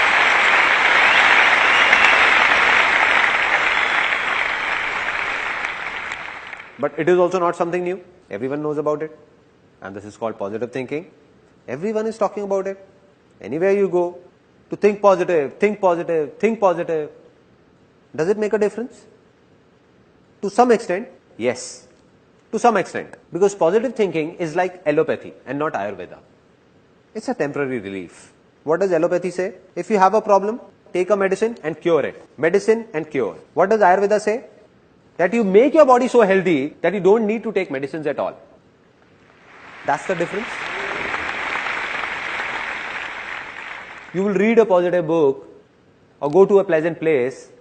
But it is also not something new. Everyone knows about it. And this is called positive thinking. Everyone is talking about it. Anywhere you go, to think positive, think positive, think positive. Does it make a difference? To some extent, yes. To some extent. Because positive thinking is like allopathy and not Ayurveda. It's a temporary relief. What does allopathy say? If you have a problem, take a medicine and cure it. Medicine and cure. What does Ayurveda say? That you make your body so healthy that you don't need to take medicines at all. That's the difference. You will read a positive book or go to a pleasant place,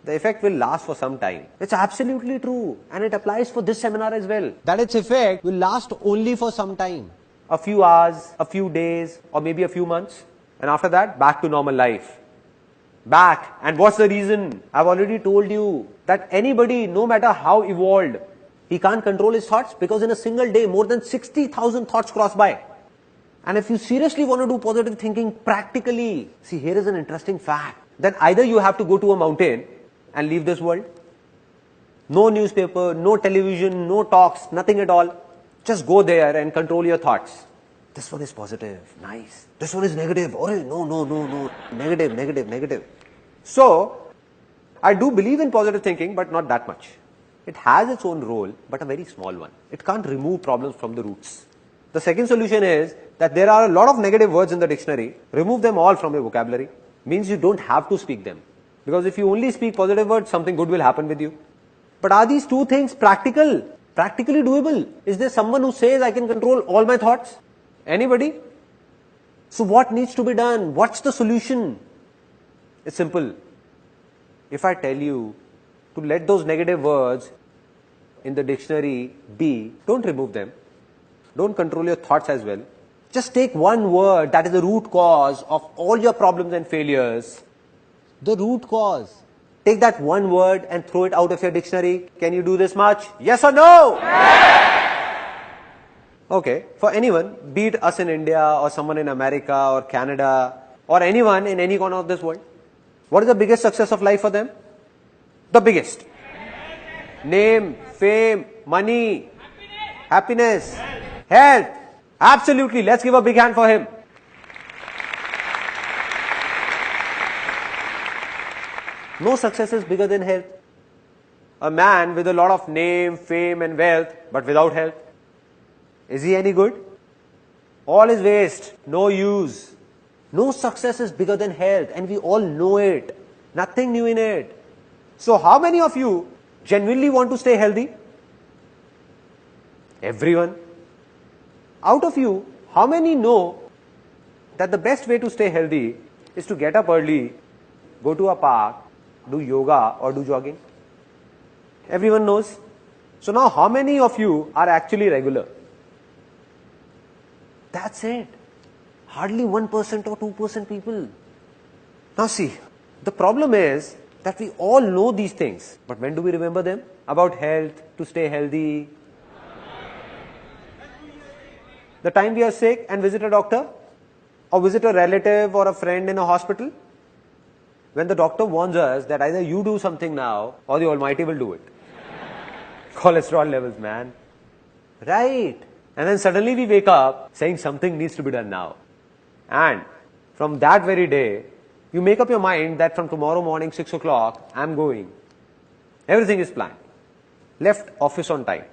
the effect will last for some time. It's absolutely true, and it applies for this seminar as well. That its effect will last only for some time. A few hours, a few days, or maybe a few months. And after that, back to normal life. Back. And what's the reason? I've already told you that anybody, no matter how evolved, he can't control his thoughts because in a single day, more than 60,000 thoughts cross by. And if you seriously want to do positive thinking practically, see, here is an interesting fact. Then either you have to go to a mountain and leave this world. No newspaper, no television, no talks, nothing at all. Just go there and control your thoughts. This one is positive, nice. This one is negative. Oh, no. Negative. So, I do believe in positive thinking, but not that much. It has its own role, but a very small one. It can't remove problems from the roots. The second solution is that there are a lot of negative words in the dictionary. Remove them all from your vocabulary. Means you don't have to speak them. Because if you only speak positive words, something good will happen with you. But are these two things practical? Practically doable? Is there someone who says I can control all my thoughts? Anybody? So what needs to be done? What's the solution? It's simple. If I tell you to let those negative words in the dictionary be, don't remove them. Don't control your thoughts as well. Just take one word that is the root cause of all your problems and failures. The root cause. Take that one word and throw it out of your dictionary. Can you do this much? Yes or no? Okay, for anyone, be it us in India or someone in America or Canada or anyone in any corner of this world, what is the biggest success of life for them? The biggest. Name, fame, money, happiness, health. Absolutely. Let's give a big hand for him. No success is bigger than health. A man with a lot of name, fame and wealth, but without health, is he any good? All is waste, no use. No success is bigger than health, and we all know it. Nothing new in it. So how many of you genuinely want to stay healthy? Everyone. Out of you, how many know that the best way to stay healthy is to get up early, go to a park, do yoga or do jogging? Everyone knows. So now how many of you are actually regular? That's it. Hardly 1% or 2% people. Now see, the problem is that we all know these things, but when do we remember them? About health, to stay healthy. The time we are sick and visit a doctor, or visit a relative or a friend in a hospital, when the doctor warns us that either you do something now or the Almighty will do it. Cholesterol levels, man. Right. And then suddenly we wake up saying something needs to be done now. And from that very day, you make up your mind that from tomorrow morning 6 o'clock, I'm going. Everything is planned. Left office on time.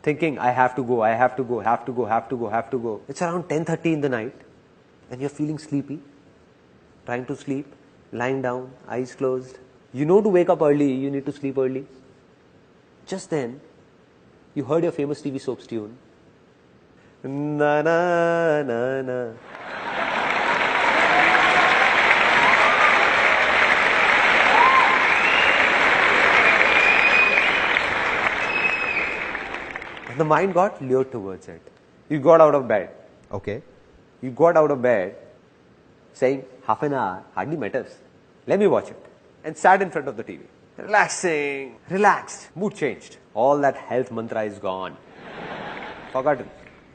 Thinking, I have to go, I have to go, have to go, have to go, have to go. It's around 10:30 in the night and you're feeling sleepy, trying to sleep, lying down, eyes closed. You know to wake up early, you need to sleep early. Just then, you heard your famous TV soaps tune. Na na na na. And the mind got lured towards it. You got out of bed. Okay. You got out of bed saying, half an hour hardly matters. Let me watch it. And sat in front of the TV. Relaxing. Relaxed. Mood changed. All that health mantra is gone. Forgotten.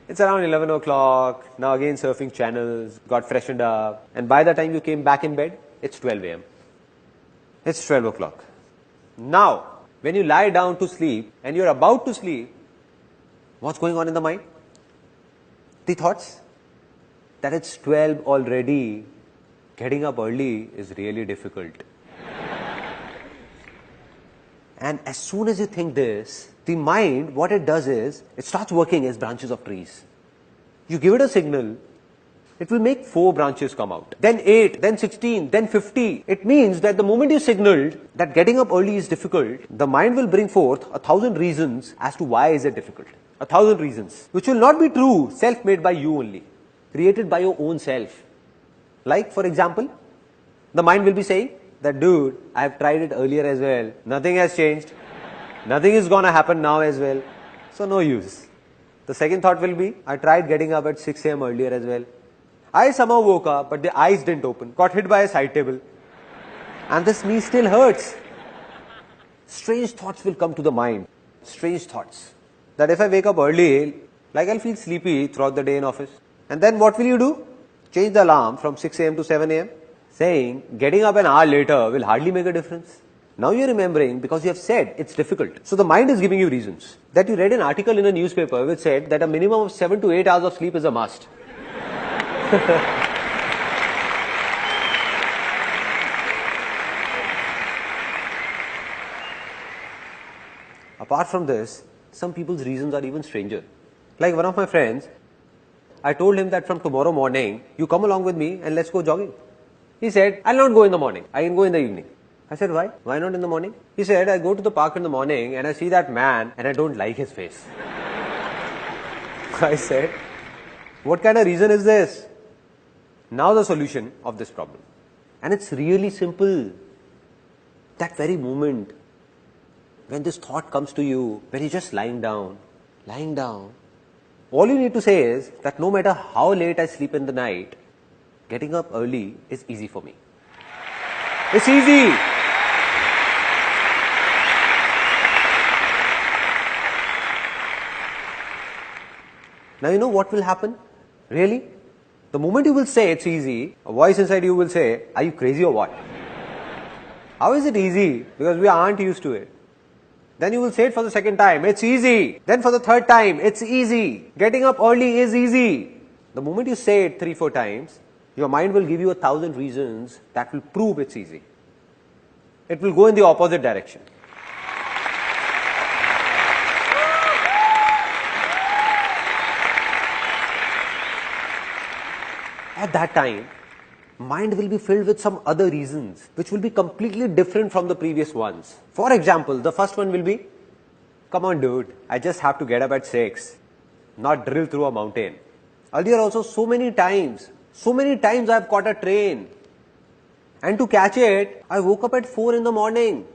It's around 11 o'clock. Now again surfing channels. Got freshened up. And by the time you came back in bed, it's 12 a.m. It's 12 o'clock. Now, when you lie down to sleep and you're about to sleep, what's going on in the mind? The thoughts that it's 12 already, getting up early is really difficult. And as soon as you think this, the mind, what it does is, it starts working as branches of trees. You give it a signal, it will make 4 branches come out. Then 8, then 16, then 50. It means that the moment you signaled that getting up early is difficult, the mind will bring forth 1,000 reasons as to why is it difficult. 1,000 reasons, which will not be true, self-made by you only, created by your own self. Like, for example, the mind will be saying that, dude, I have tried it earlier as well. Nothing has changed. Nothing is gonna happen now as well. So no use. The second thought will be, I tried getting up at 6 a.m. earlier as well. I somehow woke up, but the eyes didn't open. Got hit by a side table. And this knee still hurts. Strange thoughts will come to the mind. Strange thoughts. That if I wake up early, like I'll feel sleepy throughout the day in office. And then what will you do? Change the alarm from 6 a.m. to 7 a.m. saying getting up an hour later will hardly make a difference. Now you're remembering because you have said it's difficult. So the mind is giving you reasons. That you read an article in a newspaper which said that a minimum of 7 to 8 hours of sleep is a must. A Apart from this, some people's reasons are even stranger. Like one of my friends, I told him that from tomorrow morning, you come along with me and let's go jogging. He said, I'll not go in the morning. I can go in the evening. I said, why? Why not in the morning? He said, I go to the park in the morning and I see that man and I don't like his face. I said, what kind of reason is this? Now the solution of this problem. And it's really simple. That very moment, when this thought comes to you, when you're just lying down, all you need to say is that no matter how late I sleep in the night, getting up early is easy for me. It's easy. Now you know what will happen? Really? The moment you will say it's easy, a voice inside you will say, are you crazy or what? How is it easy? Because we aren't used to it. Then you will say it for the second time, it's easy. Then for the third time, it's easy. Getting up early is easy. The moment you say it 3-4 times, your mind will give you 1,000 reasons that will prove it's easy. It will go in the opposite direction. At that time, mind will be filled with some other reasons which will be completely different from the previous ones. For example, the first one will be, come on dude, I just have to get up at 6, not drill through a mountain. Earlier also so many times I have caught a train. And to catch it, I woke up at 4 in the morning.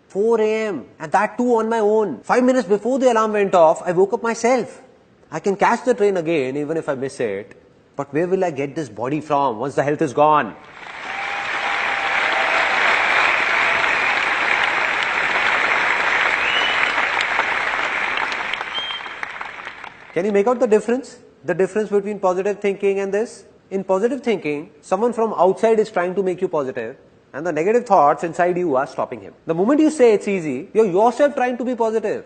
4 a.m. and that too on my own. 5 minutes before the alarm went off, I woke up myself. I can catch the train again even if I miss it. But where will I get this body from once the health is gone? Can you make out the difference? The difference between positive thinking and this? In positive thinking, someone from outside is trying to make you positive and the negative thoughts inside you are stopping him. The moment you say it's easy, you're yourself trying to be positive.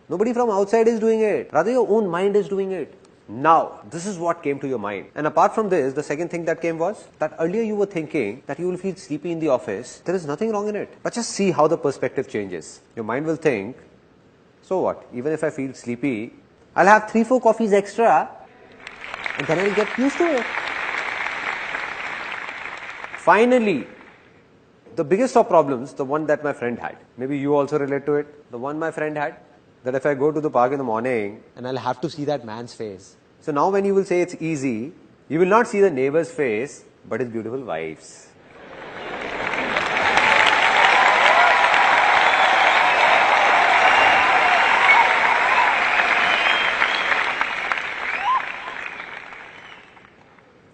Nobody from outside is doing it. Rather, your own mind is doing it. Now, this is what came to your mind. And apart from this, the second thing that came was that earlier you were thinking that you will feel sleepy in the office. There is nothing wrong in it. But just see how the perspective changes. Your mind will think, so what? Even if I feel sleepy, I'll have 3-4 coffees extra and then I'll get used to it. Finally, the biggest of problems, the one that my friend had. Maybe you also relate to it. The one my friend had. That if I go to the park in the morning and I'll have to see that man's face. So now when you will say it's easy, you will not see the neighbor's face, but his beautiful wife's.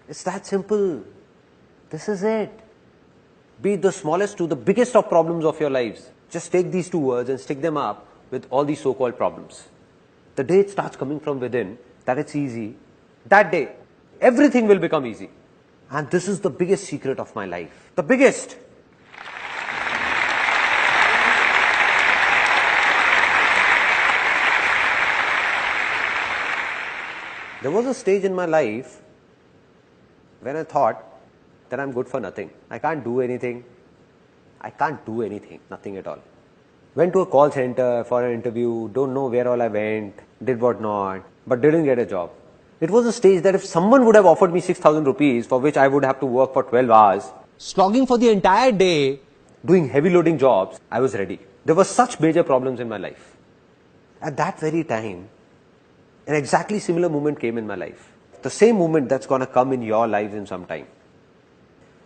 It's that simple. This is it. Be it the smallest to the biggest of problems of your lives. Just take these 2 words and stick them up with all these so-called problems. The day it starts coming from within, that it's easy, that day, everything will become easy. And this is the biggest secret of my life. The biggest. There was a stage in my life when I thought that I'm good for nothing. I can't do anything. Nothing at all. Went to a call center for an interview, don't know where all I went, did what not, but didn't get a job. It was a stage that if someone would have offered me 6,000 rupees for which I would have to work for 12 hours, slogging for the entire day, doing heavy loading jobs, I was ready. There were such major problems in my life. At that very time, an exactly similar moment came in my life. The same moment that's gonna come in your lives in some time.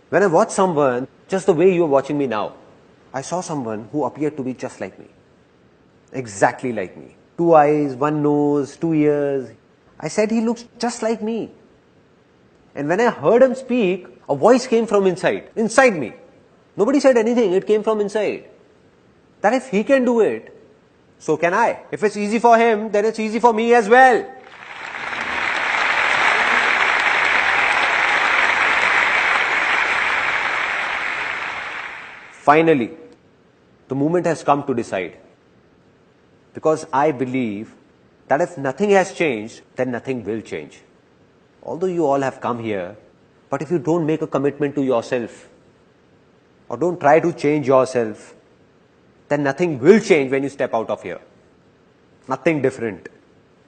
When I watched someone, just the way you're watching me now, I saw someone who appeared to be just like me. Exactly like me. 2 eyes, 1 nose, 2 ears. I said he looks just like me. And when I heard him speak, a voice came from inside me. Nobody said anything, it came from inside. That if he can do it, so can I. If it's easy for him, then it's easy for me as well. Finally, the moment has come to decide. Because I believe that if nothing has changed, then nothing will change. Although you all have come here, but if you don't make a commitment to yourself, or don't try to change yourself, then nothing will change when you step out of here. Nothing different.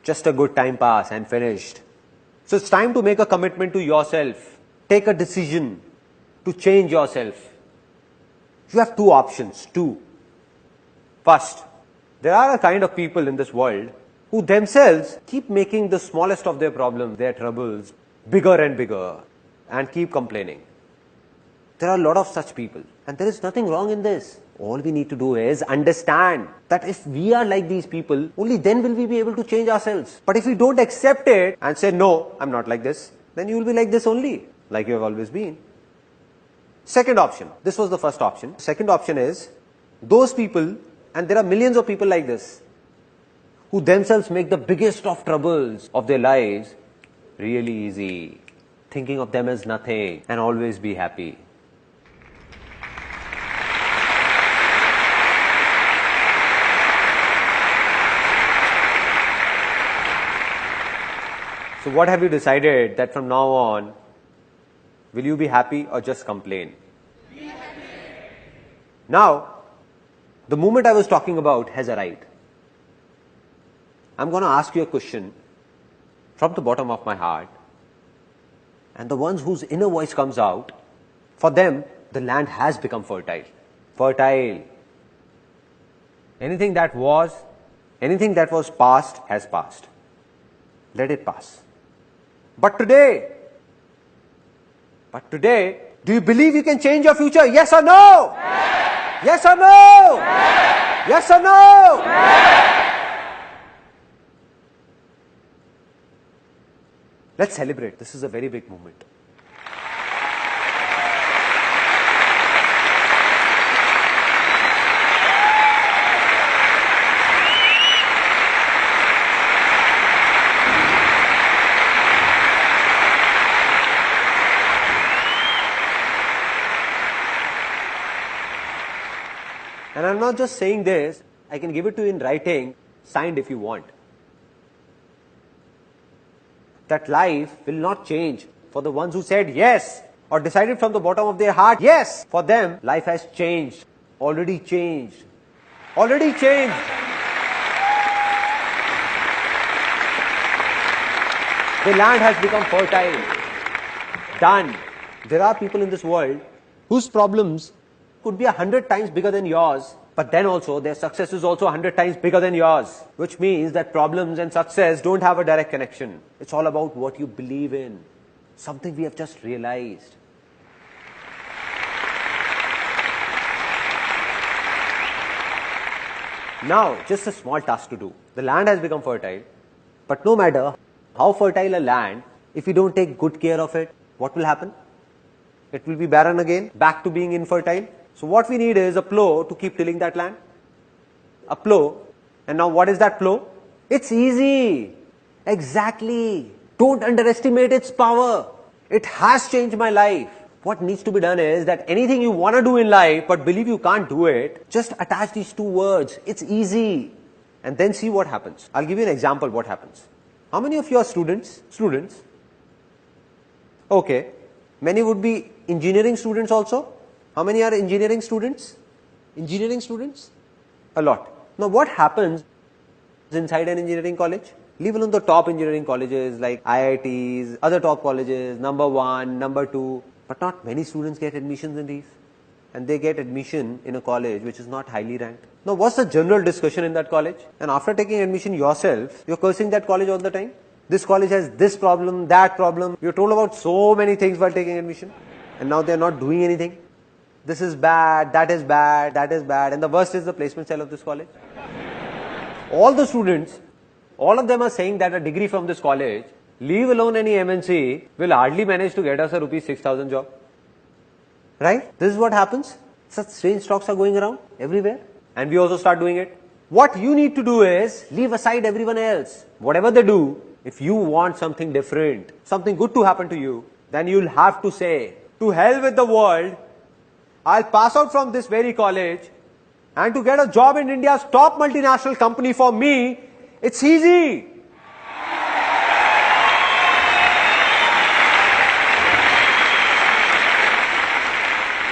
Just a good time pass and finished. So it's time to make a commitment to yourself. Take a decision to change yourself. You have two options, two. First, there are a kind of people in this world who themselves keep making the smallest of their problems, their troubles, bigger and bigger, and keep complaining. There are a lot of such people, and there is nothing wrong in this. All we need to do is understand that if we are like these people, only then will we be able to change ourselves. But if we don't accept it and say, no, I'm not like this, then you will be like this only, like you have always been. Second option, this was the first option. Second option is those people, and there are millions of people like this, who themselves make the biggest of troubles of their lives really easy, thinking of them as nothing and always be happy. So what have you decided that from now on, will you be happy or just complain? Be happy. Now, the moment I was talking about has arrived. I'm going to ask you a question from the bottom of my heart. And the ones whose inner voice comes out, for them, the land has become fertile. Fertile. Anything that was past has passed. Let it pass. But today, do you believe you can change your future? Yes or no? Yes, yes or no? Yes, yes or no? Yes. Let's celebrate. This is a very big moment. And I'm not just saying this, I can give it to you in writing, signed if you want. That life will not change for the ones who said yes or decided from the bottom of their heart, yes. For them, life has changed, already changed, already changed. The land has become fertile, done. There are people in this world whose problems could be 100 times bigger than yours, but then also their success is also 100 times bigger than yours, which means that problems and success don't have a direct connection. It's all about what you believe in, something we have just realized. Now, just a small task to do. The land has become fertile, but no matter how fertile a land, if you don't take good care of it, what will happen? It will be barren again, back to being infertile. So what we need is a plow to keep tilling that land. A plow. And now what is that plow? It's easy. Exactly. Don't underestimate its power. It has changed my life. What needs to be done is that anything you want to do in life but believe you can't do it, just attach these two words. It's easy. And then see what happens. I'll give you an example what happens. How many of you are students? Students? Okay. Many would be engineering students also. How many are engineering students? Engineering students? A lot. Now what happens inside an engineering college? Leave alone the top engineering colleges like IITs, other top colleges, number 1, number 2. But not many students get admissions in these. And they get admission in a college which is not highly ranked. Now what's the general discussion in that college? And after taking admission yourself, you're cursing that college all the time. This college has this problem, that problem. You're told about so many things while taking admission. And now they're not doing anything. This is bad, that is bad, that is bad. And the worst is the placement cell of this college. All the students, all of them are saying that a degree from this college, leave alone any MNC, will hardly manage to get us a rupees 6,000 job. Right? This is what happens. Such strange talks are going around everywhere. And we also start doing it. What you need to do is leave aside everyone else. Whatever they do, if you want something different, something good to happen to you, then you'll have to say, to hell with the world, I'll pass out from this very college, and to get a job in India's top multinational company for me, it's easy.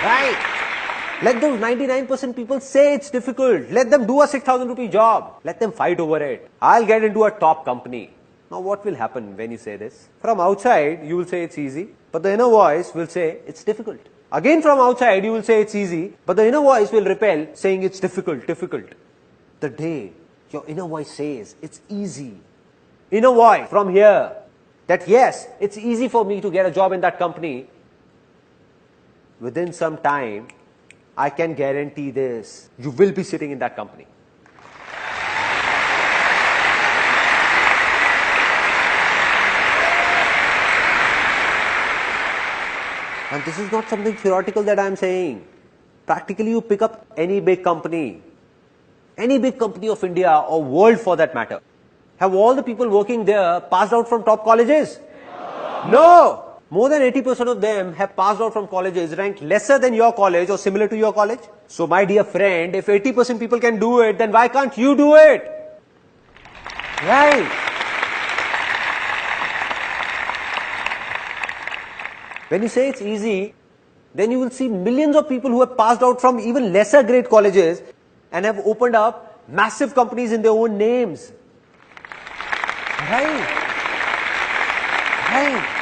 Right? Let those 99% people say it's difficult. Let them do a 6,000 rupee job. Let them fight over it. I'll get into a top company. Now what will happen when you say this? From outside, you will say it's easy, but the inner voice will say it's difficult. Again from outside, you will say it's easy, but the inner voice will repel, saying it's difficult, difficult. The day your inner voice says it's easy, inner voice from here, that yes, it's easy for me to get a job in that company, within some time, I can guarantee this, you will be sitting in that company. And this is not something theoretical that I am saying. Practically, you pick up any big company of India or world for that matter. Have all the people working there passed out from top colleges? No! More than 80% of them have passed out from colleges ranked lesser than your college or similar to your college. So my dear friend, if 80% people can do it, then why can't you do it? Right? When you say it's easy, then you will see millions of people who have passed out from even lesser grade colleges and have opened up massive companies in their own names. Right? Right?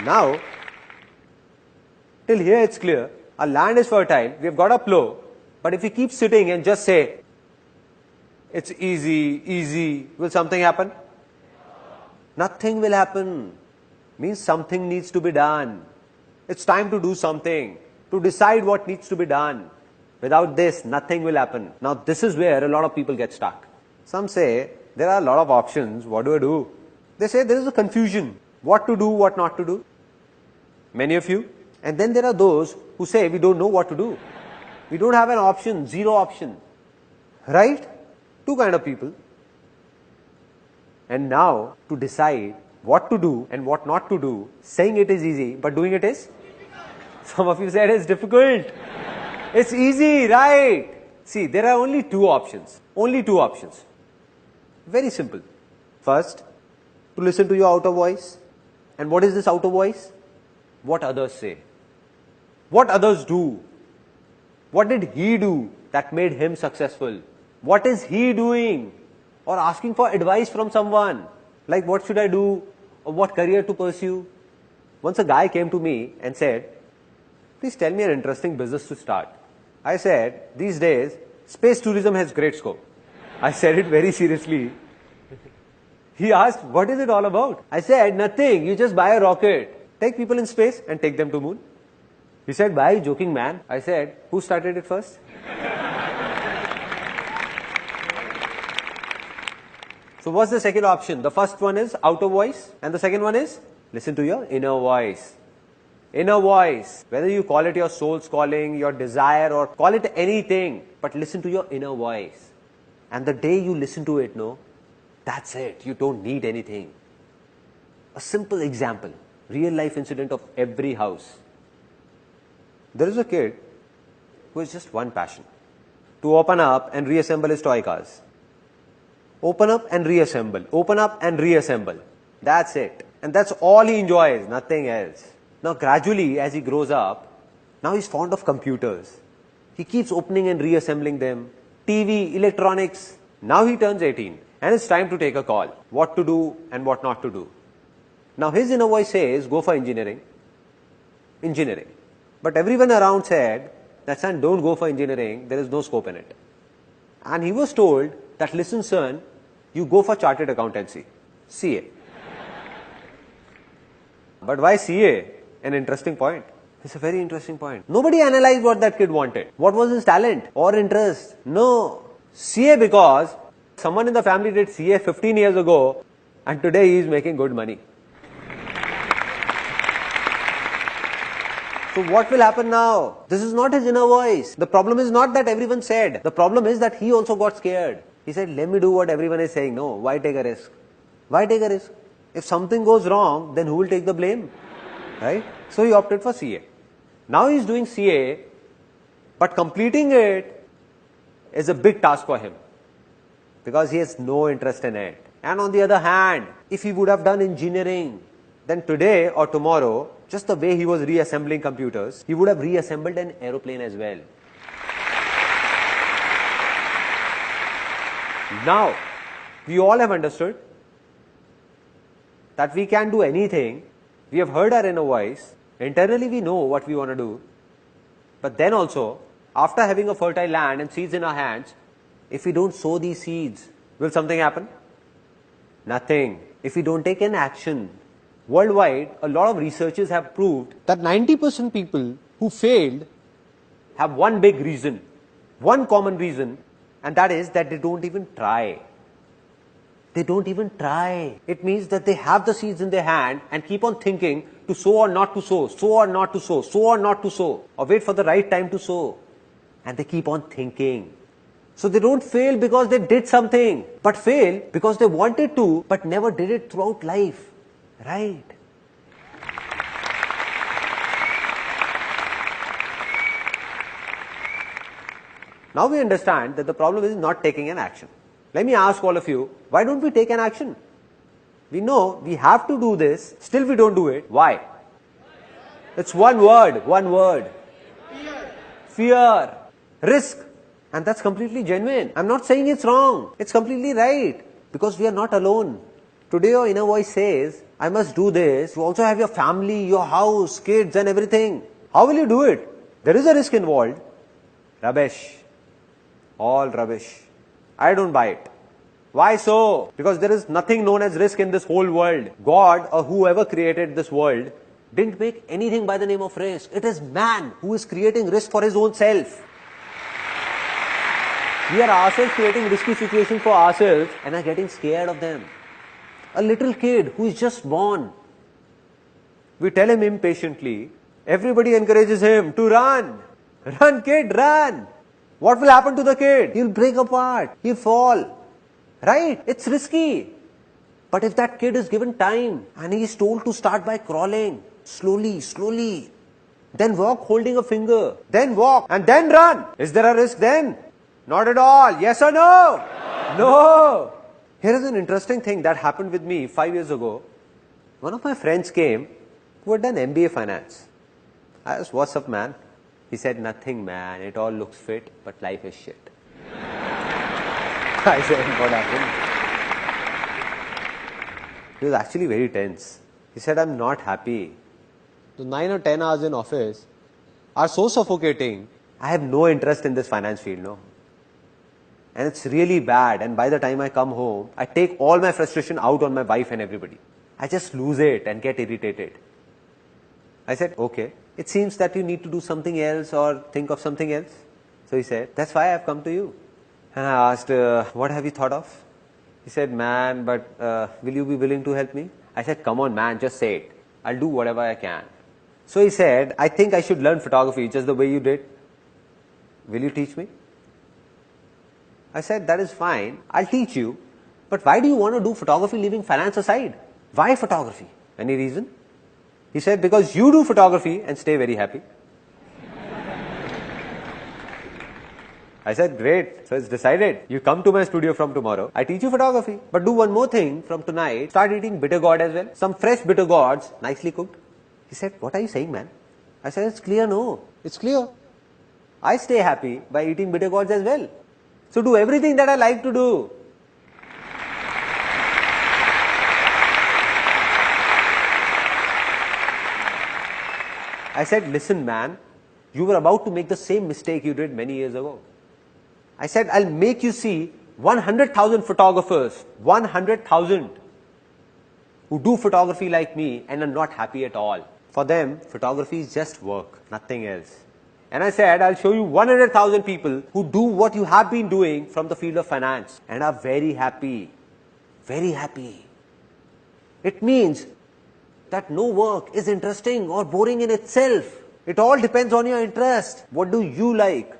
Now, till here it's clear, our land is fertile, we have got a plow, but if we keep sitting and just say, it's easy, easy, will something happen? Nothing will happen. Means something needs to be done. It's time to do something, to decide what needs to be done. Without this, nothing will happen. Now, this is where a lot of people get stuck. Some say, there are a lot of options, what do I do? They say there is a confusion, what to do, what not to do. Many of you. And then there are those who say, we don't know what to do. We don't have an option, zero option. Right? Two kind of people. And now, to decide what to do and what not to do, saying it is easy, but doing it is? Some of you said it's difficult. It's easy, right? See, there are only two options. Only two options. Very simple. First, to listen to your outer voice. And what is this outer voice? What others say. What others do. What did he do that made him successful? What is he doing? Or asking for advice from someone. Like what should I do? Or what career to pursue? Once a guy came to me and said, please tell me an interesting business to start. I said, these days, space tourism has great scope. I said it very seriously. He asked, what is it all about? I said, nothing. You just buy a rocket, take people in space and take them to moon. He said, why are you joking, man? I said, who started it first? So what's the second option? The first one is outer voice and the second one is listen to your inner voice. Inner voice, whether you call it your soul's calling, your desire or call it anything, but listen to your inner voice. And the day you listen to it, no, that's it. You don't need anything. A simple example, real life incident of every house. There is a kid who has just one passion, to open up and reassemble his toy cars. Open up and reassemble, open up and reassemble. That's it. And that's all he enjoys, nothing else. Now gradually as he grows up, now he's fond of computers. He keeps opening and reassembling them. TV, electronics. Now he turns 18 and it's time to take a call. What to do and what not to do. Now his inner voice says, go for engineering. Engineering. But everyone around said, that son, don't go for engineering, there is no scope in it. And he was told that, listen son, you go for chartered accountancy, CA. But why CA? An interesting point. It's a very interesting point. Nobody analyzed what that kid wanted. What was his talent or interest? No. CA because someone in the family did CA 15 years ago and today he is making good money. So what will happen now? This is not his inner voice. The problem is not that everyone said. The problem is that he also got scared. He said, let me do what everyone is saying. No, why take a risk? Why take a risk? If something goes wrong, then who will take the blame? Right? So he opted for CA. Now he is doing CA, but completing it is a big task for him because he has no interest in it. And on the other hand, if he would have done engineering, then today or tomorrow, just the way he was reassembling computers, he would have reassembled an aeroplane as well. Now, we all have understood that we can do anything. We have heard our inner voice. Internally, we know what we want to do. But then also, after having a fertile land and seeds in our hands, if we don't sow these seeds, will something happen? Nothing. If we don't take an action. Worldwide, a lot of researchers have proved that 90% people who failed have one big reason, one common reason, and that is that they don't even try. They don't even try. It means that they have the seeds in their hand and keep on thinking to sow or not to sow, sow or not to sow, sow or not to sow, or wait for the right time to sow. And they keep on thinking. So they don't fail because they did something, but fail because they wanted to, but never did it throughout life. Right? Now we understand that the problem is not taking an action. Let me ask all of you, why don't we take an action? We know we have to do this, still we don't do it. Why? It's one word, one word. Fear. Risk. And that's completely genuine. I'm not saying it's wrong. It's completely right. Because we are not alone. Today your inner voice says, I must do this. You also have your family, your house, kids and everything. How will you do it? There is a risk involved. Rubbish. All rubbish. I don't buy it. Why so? Because there is nothing known as risk in this whole world. God or whoever created this world didn't make anything by the name of risk. It is man who is creating risk for his own self. We are ourselves creating risky situations for ourselves and are getting scared of them. A little kid who is just born. We tell him impatiently, everybody encourages him to run. Run kid, run. What will happen to the kid? He'll break apart. He'll fall. Right? It's risky. But if that kid is given time and he is told to start by crawling, slowly, slowly, then walk holding a finger, then walk and then run. Is there a risk then? Not at all. Yes or no? No. Here is an interesting thing that happened with me 5 years ago. One of my friends came who had done MBA finance. I asked, what's up man? He said, nothing man, it all looks fit, but life is shit. I said, what happened? He was actually very tense. He said, I'm not happy. The 9 or 10 hours in office are so suffocating. I have no interest in this finance field, no. And it's really bad. And by the time I come home, I take all my frustration out on my wife and everybody. I just lose it and get irritated. I said, okay, it seems that you need to do something else or think of something else. So he said, that's why I've come to you. And I asked, what have you thought of? He said, man, but will you be willing to help me? I said, come on man, just say it. I'll do whatever I can. So he said, I think I should learn photography just the way you did. Will you teach me? I said, that is fine. I'll teach you. But why do you want to do photography leaving finance aside? Why photography? Any reason? He said, because you do photography and stay very happy. I said, great. So it's decided. You come to my studio from tomorrow. I teach you photography. But do one more thing from tonight. Start eating bitter gourd as well. Some fresh bitter gourds, nicely cooked. He said, what are you saying, man? I said, it's clear, no. It's clear. I stay happy by eating bitter gourds as well. So do everything that I like to do. I said, listen man, you were about to make the same mistake you did many years ago. I said, I'll make you see 100,000 photographers, 100,000 who do photography like me and are not happy at all. For them, photography is just work, nothing else. And I said, I'll show you 100,000 people who do what you have been doing from the field of finance and are very happy. Very happy. It means that no work is interesting or boring in itself. It all depends on your interest. What do you like?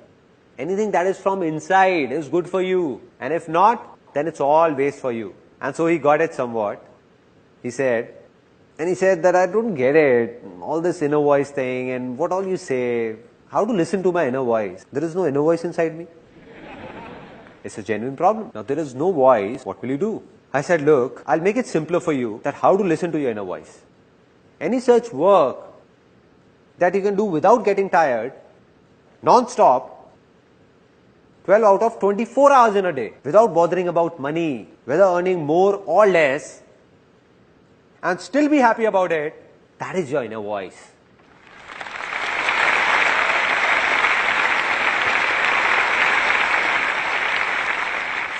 Anything that is from inside is good for you. And if not, then it's all waste for you. And so he got it somewhat. He said that I don't get it. All this inner voice thing and what all you say. How to listen to my inner voice? There is no inner voice inside me. It's a genuine problem. Now there is no voice. What will you do? I said, look, I'll make it simpler for you that how to listen to your inner voice. Any such work that you can do without getting tired, non-stop, 12 out of 24 hours in a day, without bothering about money, whether earning more or less, and still be happy about it, that is your inner voice.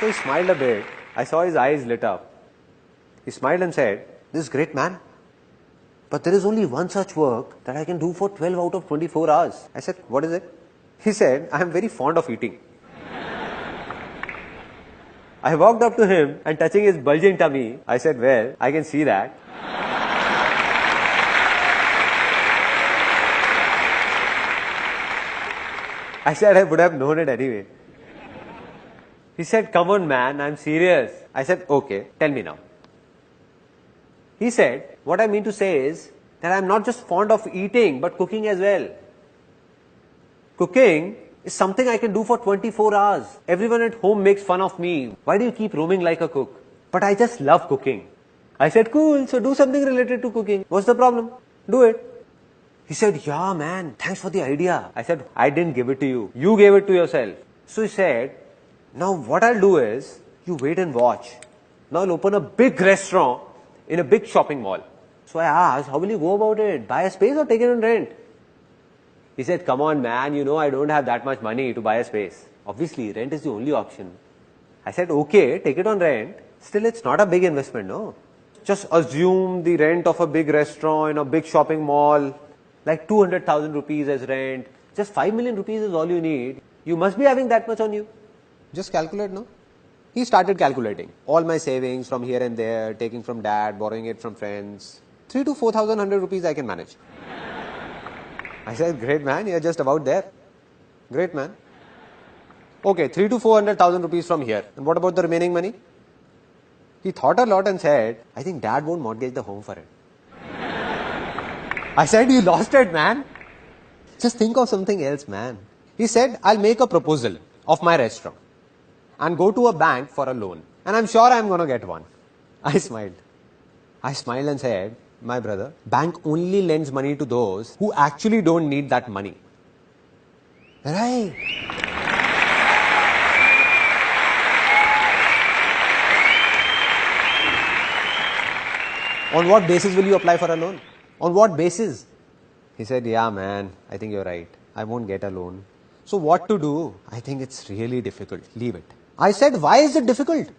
So he smiled a bit. I saw his eyes lit up. He smiled and said, "This is great, man. But there is only one such work that I can do for 12 out of 24 hours. I said, "What is it?" He said, "I am very fond of eating." I walked up to him and touching his bulging tummy, I said, "Well, I can see that." I said, "I would have known it anyway." He said, "Come on, man, I'm serious." I said, "Okay, tell me now." He said, "What I mean to say is that I'm not just fond of eating, but cooking as well. Cooking is something I can do for 24 hours. Everyone at home makes fun of me. Why do you keep roaming like a cook? But I just love cooking." I said, "Cool, so do something related to cooking. What's the problem? Do it." He said, "Yeah, man, thanks for the idea." I said, "I didn't give it to you. You gave it to yourself." So he said, "Now what I'll do is, you wait and watch. Now I'll open a big restaurant in a big shopping mall." So I asked, "How will you go about it? Buy a space or take it on rent?" He said, "Come on, man, you know I don't have that much money to buy a space. Obviously, rent is the only option." I said, "Okay, take it on rent. Still, it's not a big investment, no? Just assume the rent of a big restaurant in a big shopping mall, like 200,000 rupees as rent. Just 5 million rupees is all you need. You must be having that much on you. Just calculate, no?" He started calculating. All my savings from here and there, taking from dad, borrowing it from friends. 3 to 4,100 rupees I can manage. I said, "Great, man, you're just about there." "Great, man." "Okay, 3 to 400,000 rupees from here. And what about the remaining money?" He thought a lot and said, "I think dad won't mortgage the home for it." I said, "You lost it, man. Just think of something else, man." He said, "I'll make a proposal of my restaurant and go to a bank for a loan. And I'm sure I'm going to get one." I smiled. I smiled and said, "My brother, bank only lends money to those who actually don't need that money." Right. "On what basis will you apply for a loan? On what basis?" He said, "Yeah, man, I think you're right. I won't get a loan. So what to do? I think it's really difficult. Leave it." I said, "Why is it difficult?"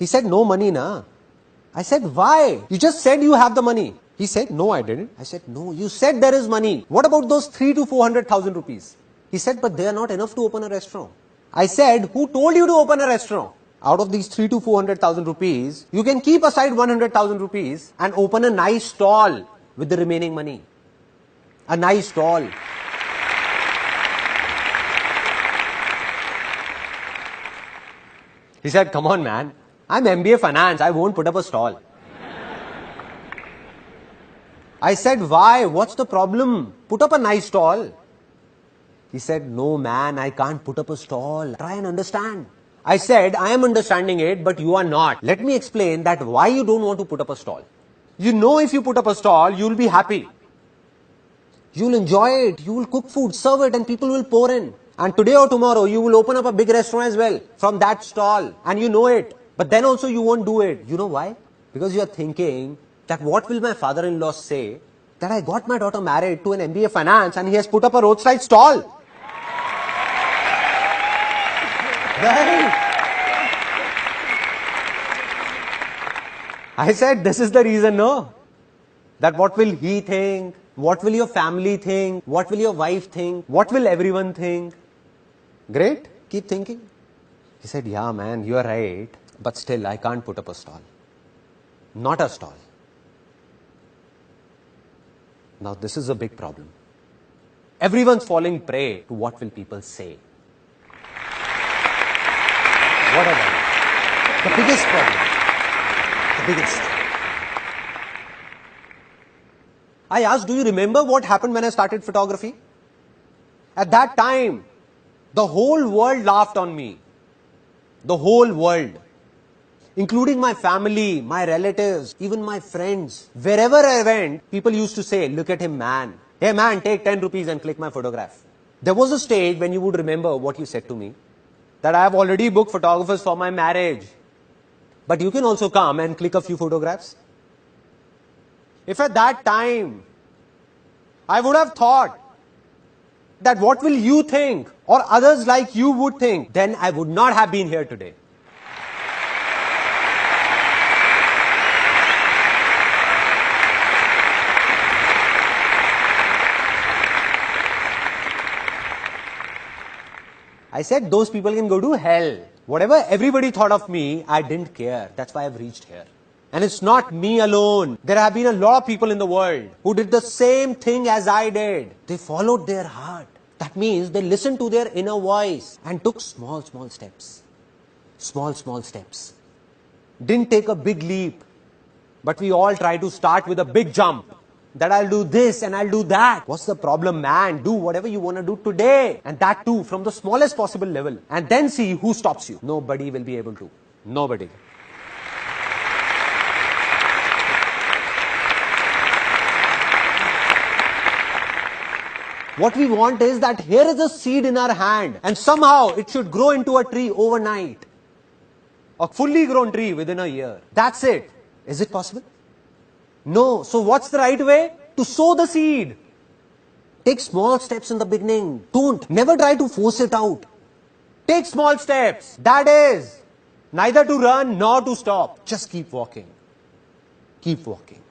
He said, "No money, na." I said, "Why? You just said you have the money." He said, "No, I didn't." I said, "No, you said there is money. What about those 3 to 400,000 rupees?" He said, "But they are not enough to open a restaurant." I said, "Who told you to open a restaurant? Out of these 3 to 400,000 rupees, you can keep aside 100,000 rupees and open a nice stall with the remaining money. A nice stall." He said, "Come on, man. I'm MBA finance. I won't put up a stall." I said, "Why? What's the problem? Put up a nice stall." He said, "No, man, I can't put up a stall. Try and understand." I said, "I am understanding it, but you are not. Let me explain that why you don't want to put up a stall. You know if you put up a stall, you'll be happy. You'll enjoy it. You will cook food, serve it, and people will pour in. And today or tomorrow, you will open up a big restaurant as well from that stall. And you know it. But then also you won't do it. You know why? Because you are thinking that what will my father-in-law say that I got my daughter married to an MBA finance and he has put up a roadside stall." Right? I said, "This is the reason, no? That what will he think? What will your family think? What will your wife think? What will everyone think?" Great. Keep thinking. He said, "Yeah, man, you are right. But still, I can't put up a stall. Not a stall." Now, this is a big problem. Everyone's falling prey to what will people say. What are they? The biggest problem. The biggest. I asked, "Do you remember what happened when I started photography?" At that time, the whole world laughed on me. The whole world. Including my family, my relatives, even my friends. Wherever I went, people used to say, "Look at him, man. Hey man, take 10 rupees and click my photograph. There was a stage when you would remember what you said to me, that I have already booked photographers for my marriage. But you can also come and click a few photographs. If at that time I would have thought that what will you think or others like you would think, then I would not have been here today. I said those people can go to hell. Whatever everybody thought of me, I didn't care. That's why I've reached here. And it's not me alone. There have been a lot of people in the world who did the same thing as I did. They followed their heart. That means they listened to their inner voice and took small steps. Small steps. Didn't take a big leap. But we all try to start with a big jump. That I'll do this and I'll do that. What's the problem, man? Do whatever you want to do today. And that too from the smallest possible level. And then see who stops you. Nobody will be able to. Nobody. What we want is that here is a seed in our hand and somehow it should grow into a tree overnight. A fully grown tree within a year. That's it. Is it possible? No. So what's the right way? To sow the seed. Take small steps in the beginning. Never try to force it out. Take small steps. That is, neither to run nor to stop. Just keep walking. Keep walking.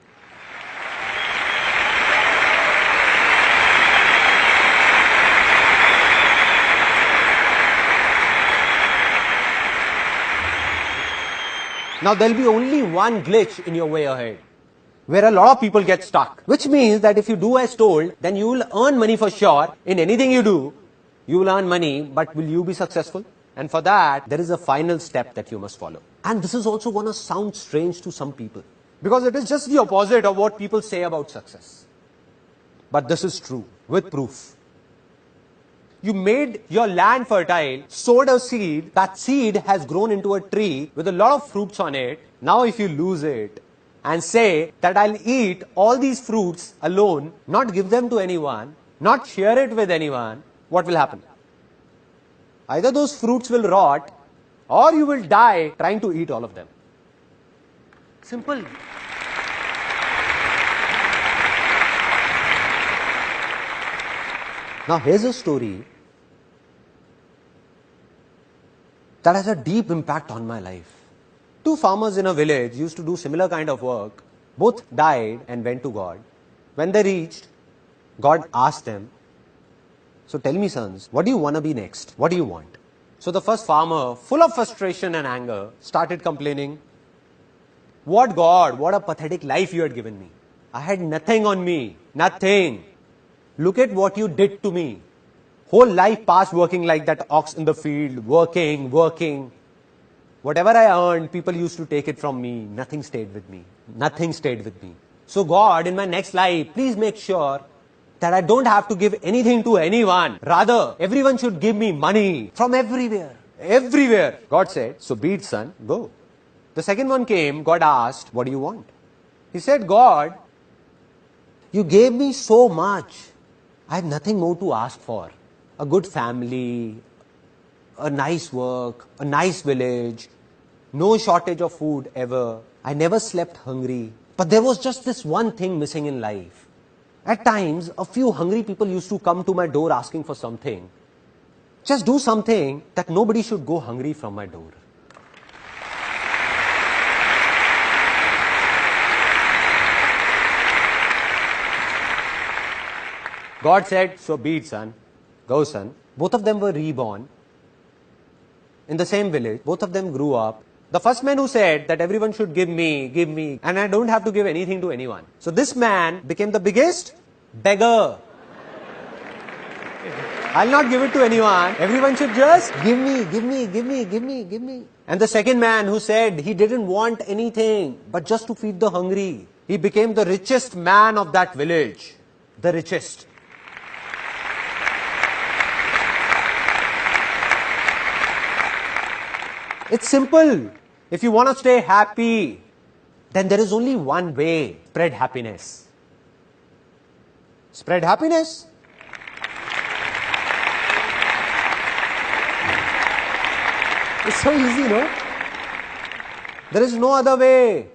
Now there'll be only one glitch in your way ahead, where a lot of people get stuck. Which means that if you do as told, then you will earn money for sure. In anything you do, you will earn money, but will you be successful? And for that, there is a final step that you must follow. And this is also going to sound strange to some people, because it is just the opposite of what people say about success. But this is true, with proof. You made your land fertile, sowed a seed, that seed has grown into a tree with a lot of fruits on it. Now if you lose it and say that I'll eat all these fruits alone, not give them to anyone, not share it with anyone, what will happen? Either those fruits will rot or you will die trying to eat all of them. Simple. Now here's a story that has a deep impact on my life. Two farmers in a village used to do similar kind of work. Both died and went to God. When they reached, God asked them, so tell me sons, what do you want to be next? What do you want? So the first farmer, full of frustration and anger, started complaining, what God, what a pathetic life you had given me. I had nothing on me, nothing. Look at what you did to me. Whole life passed working like that ox in the field, working. Whatever I earned, people used to take it from me. Nothing stayed with me. Nothing stayed with me. So God, in my next life, please make sure that I don't have to give anything to anyone. Rather, everyone should give me money from everywhere. Everywhere. God said, so be it, son, go. The second one came, God asked, what do you want? He said, God, you gave me so much. I have nothing more to ask for. A good family, a nice work, a nice village, no shortage of food ever. I never slept hungry. But there was just this one thing missing in life. At times, a few hungry people used to come to my door asking for something. Just do something that nobody should go hungry from my door. God said, so be it, son. Go, son. Both of them were reborn in the same village. Both of them grew up. The first man who said that everyone should give me, and I don't have to give anything to anyone. So this man became the biggest beggar. I'll not give it to anyone. Everyone should just give me. And the second man who said he didn't want anything but just to feed the hungry, he became the richest man of that village. The richest. It's simple. If you want to stay happy, then there is only one way. Spread happiness. Spread happiness. It's so easy, no? There is no other way.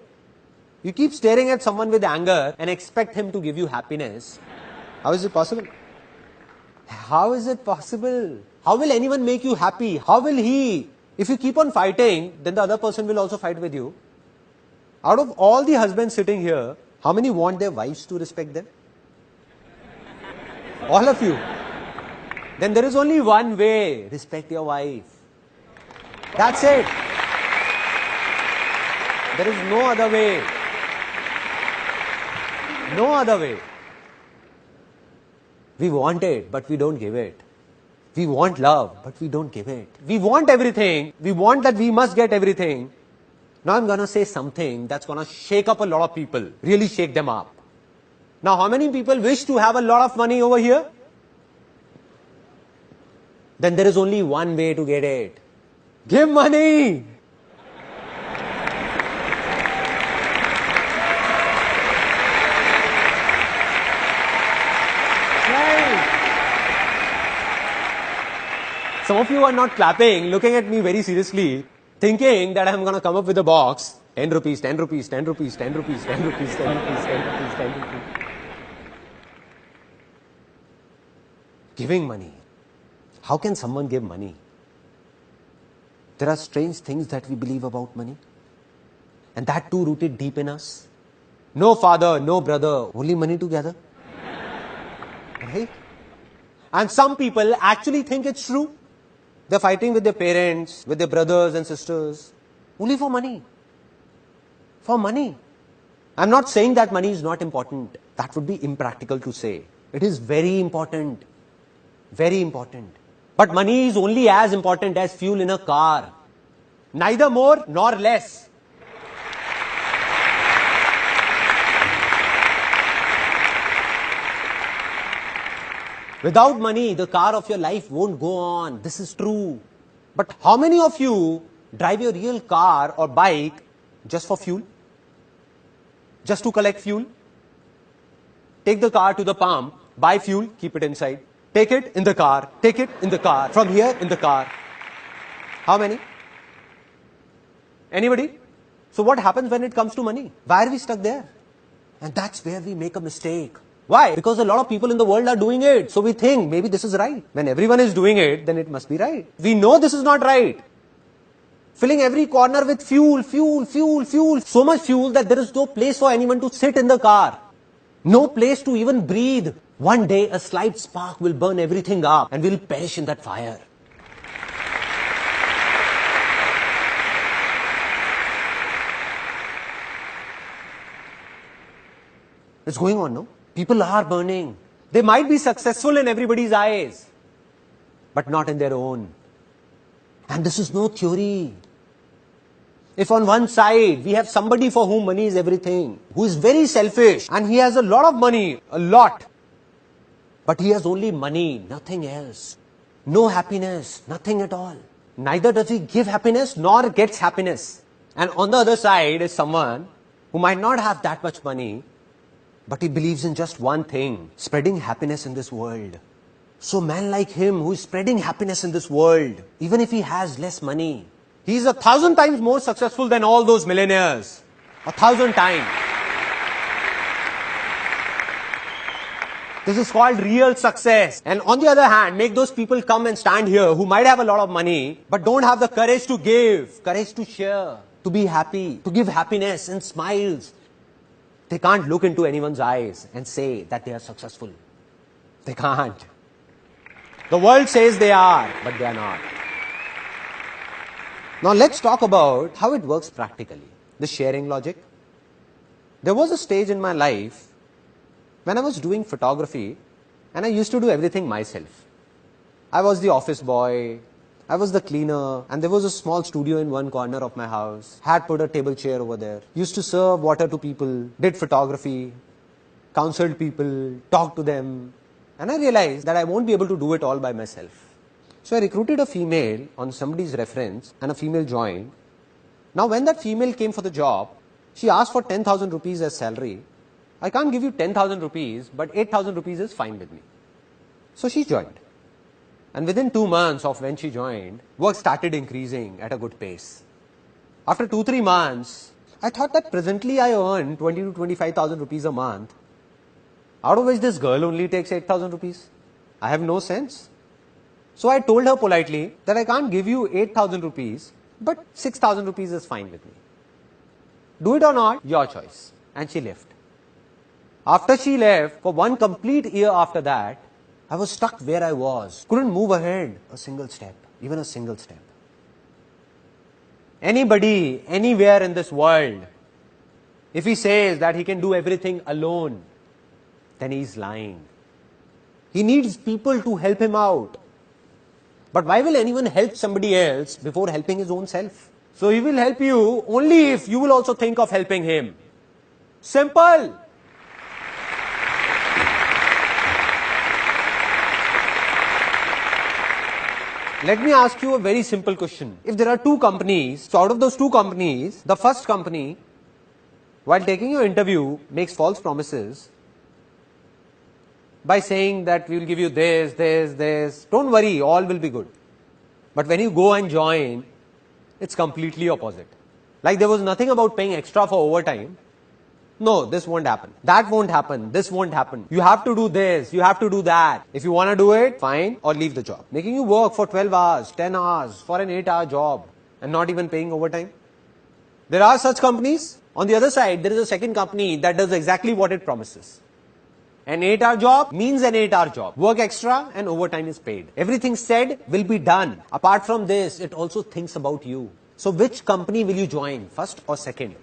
You keep staring at someone with anger and expect him to give you happiness. How is it possible? How is it possible? How will anyone make you happy? How will he? If you keep on fighting, then the other person will also fight with you. Out of all the husbands sitting here, how many want their wives to respect them? All of you. Then there is only one way. Respect your wife. That's it. There is no other way. No other way. We want it, but we don't give it. We want love, but we don't give it. We want everything. We want that we must get everything. Now I'm going to say something that's going to shake up a lot of people. Really shake them up. Now how many people wish to have a lot of money over here? Then there is only one way to get it. Give money! Some of you are not clapping, looking at me very seriously, thinking that I'm going to come up with a box. 10 rupees, 10 rupees, 10 rupees, 10 rupees, 10 rupees, 10 rupees, 10 rupees, 10 rupees. Giving money. How can someone give money? There are strange things that we believe about money. And that too rooted deep in us. No father, no brother, only money together. Right? And some people actually think it's true. They're fighting with their parents, with their brothers and sisters, only for money. For money. I'm not saying that money is not important. That would be impractical to say. It is very important. Very important. But money is only as important as fuel in a car. Neither more nor less. Without money, the car of your life won't go on. This is true. But how many of you drive your real car or bike just for fuel? Just to collect fuel? Take the car to the pump, buy fuel, keep it inside. Take it in the car, take it in the car, from here in the car. How many? Anybody? So what happens when it comes to money? Why are we stuck there? And that's where we make a mistake. Why? Because a lot of people in the world are doing it. So we think maybe this is right. When everyone is doing it, then it must be right. We know this is not right. Filling every corner with fuel, fuel, fuel, fuel. So much fuel that there is no place for anyone to sit in the car. No place to even breathe. One day a slight spark will burn everything up and we'll perish in that fire. It's going on, no? People are burning. They might be successful in everybody's eyes, but not in their own. And this is no theory. If on one side we have somebody for whom money is everything, who is very selfish and he has a lot of money, a lot, but he has only money, nothing else. No happiness, nothing at all. Neither does he give happiness nor gets happiness. And on the other side is someone who might not have that much money, but he believes in just one thing, spreading happiness in this world. So man like him who is spreading happiness in this world, even if he has less money, he is 1,000 times more successful than all those millionaires. 1,000 times. This is called real success. And on the other hand, make those people come and stand here who might have a lot of money, but don't have the courage to give, courage to share, to be happy, to give happiness and smiles. They can't look into anyone's eyes and say that they are successful. They can't. The world says they are, but they are not. Now let's talk about how it works practically. The sharing logic. There was a stage in my life when I was doing photography and I used to do everything myself. I was the office boy, I was the cleaner, and there was a small studio in one corner of my house. Had put a table chair over there. Used to serve water to people, did photography, counseled people, talked to them. And I realized that I won't be able to do it all by myself. So I recruited a female on somebody's reference and a female joined. Now when that female came for the job, she asked for 10,000 rupees as salary I can't give you 10,000 rupees, but 8,000 rupees is fine with me. So she joined. And within 2 months of when she joined, work started increasing at a good pace. After 2-3 months, I thought that presently I earn 20 to 25,000 rupees a month, out of which this girl only takes 8,000 rupees. I have no sense. So I told her politely that I can't give you 8,000 rupees, but 6,000 rupees is fine with me. Do it or not, your choice. And she left. After she left, for 1 complete year after that, I was stuck where I was. Couldn't move ahead a single step, even a single step. Anybody, anywhere in this world, if he says that he can do everything alone, then he's lying. He needs people to help him out. But why will anyone help somebody else before helping his own self? So he will help you only if you will also think of helping him. Simple. Let me ask you a very simple question. If there are 2 companies, so out of those 2 companies, the first company, while taking your interview, makes false promises by saying that we will give you this, don't worry, all will be good. But when you go and join, it's completely opposite. Like there was nothing about paying extra for overtime. No, this won't happen. That won't happen. This won't happen. You have to do this. You have to do that. If you want to do it, fine, or leave the job. Making you work for 12 hours, 10 hours for an 8-hour job and not even paying overtime. There are such companies. On the other side, there is a second company that does exactly what it promises. An 8-hour job means an 8-hour job. Work extra and overtime is paid. Everything said will be done. Apart from this, it also thinks about you. So which company will you join, first or second?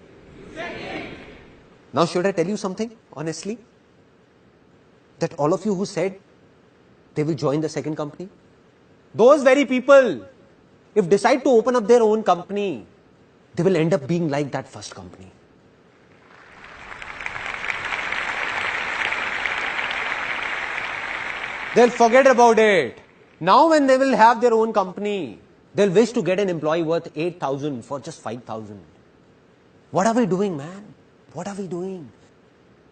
Second. Now should I tell you something, honestly? That all of you who said they will join the second company, those very people, if decide to open up their own company, they will end up being like that first company. They'll forget about it. Now when they will have their own company, they'll wish to get an employee worth 8,000 for just 5,000. What are we doing, man? What are we doing?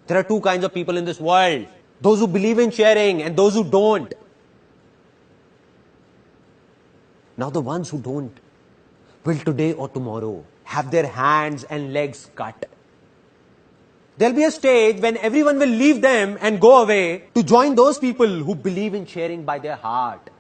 There are 2 kinds of people in this world. Those who believe in sharing and those who don't. Now the ones who don't will today or tomorrow have their hands and legs cut. There'll be a stage when everyone will leave them and go away to join those people who believe in sharing by their heart.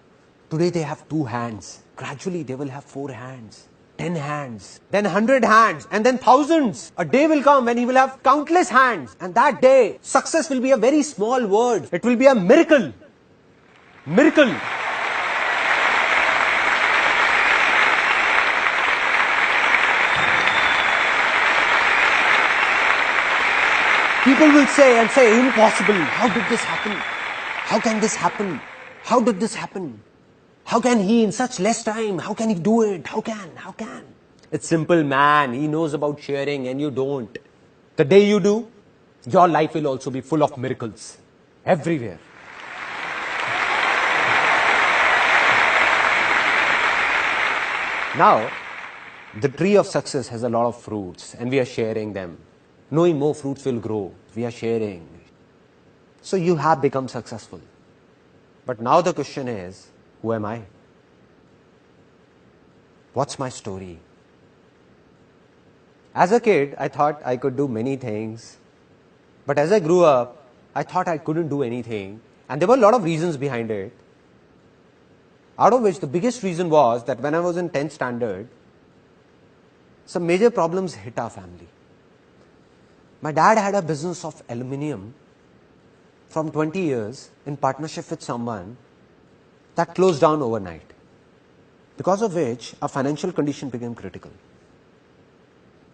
Today they have 2 hands. Gradually they will have 4 hands. 10 hands, then 100 hands, and then thousands. A day will come when he will have countless hands. And that day, success will be a very small word. It will be a miracle. Miracle. People will say impossible. How did this happen? How can this happen? How did this happen? How can he in such less time? How can he do it? How can? It's simple, man. He knows about sharing and you don't. The day you do, your life will also be full of miracles. Everywhere. Now, the tree of success has a lot of fruits and we are sharing them. Knowing more fruits will grow. We are sharing. So you have become successful. But now the question is, who am I? What's my story? As a kid, I thought I could do many things. But as I grew up, I thought I couldn't do anything. And there were a lot of reasons behind it. Out of which the biggest reason was that when I was in 10th standard, some major problems hit our family. My dad had a business of aluminium from 20 years in partnership with someone that closed down overnight. Because of which our financial condition became critical.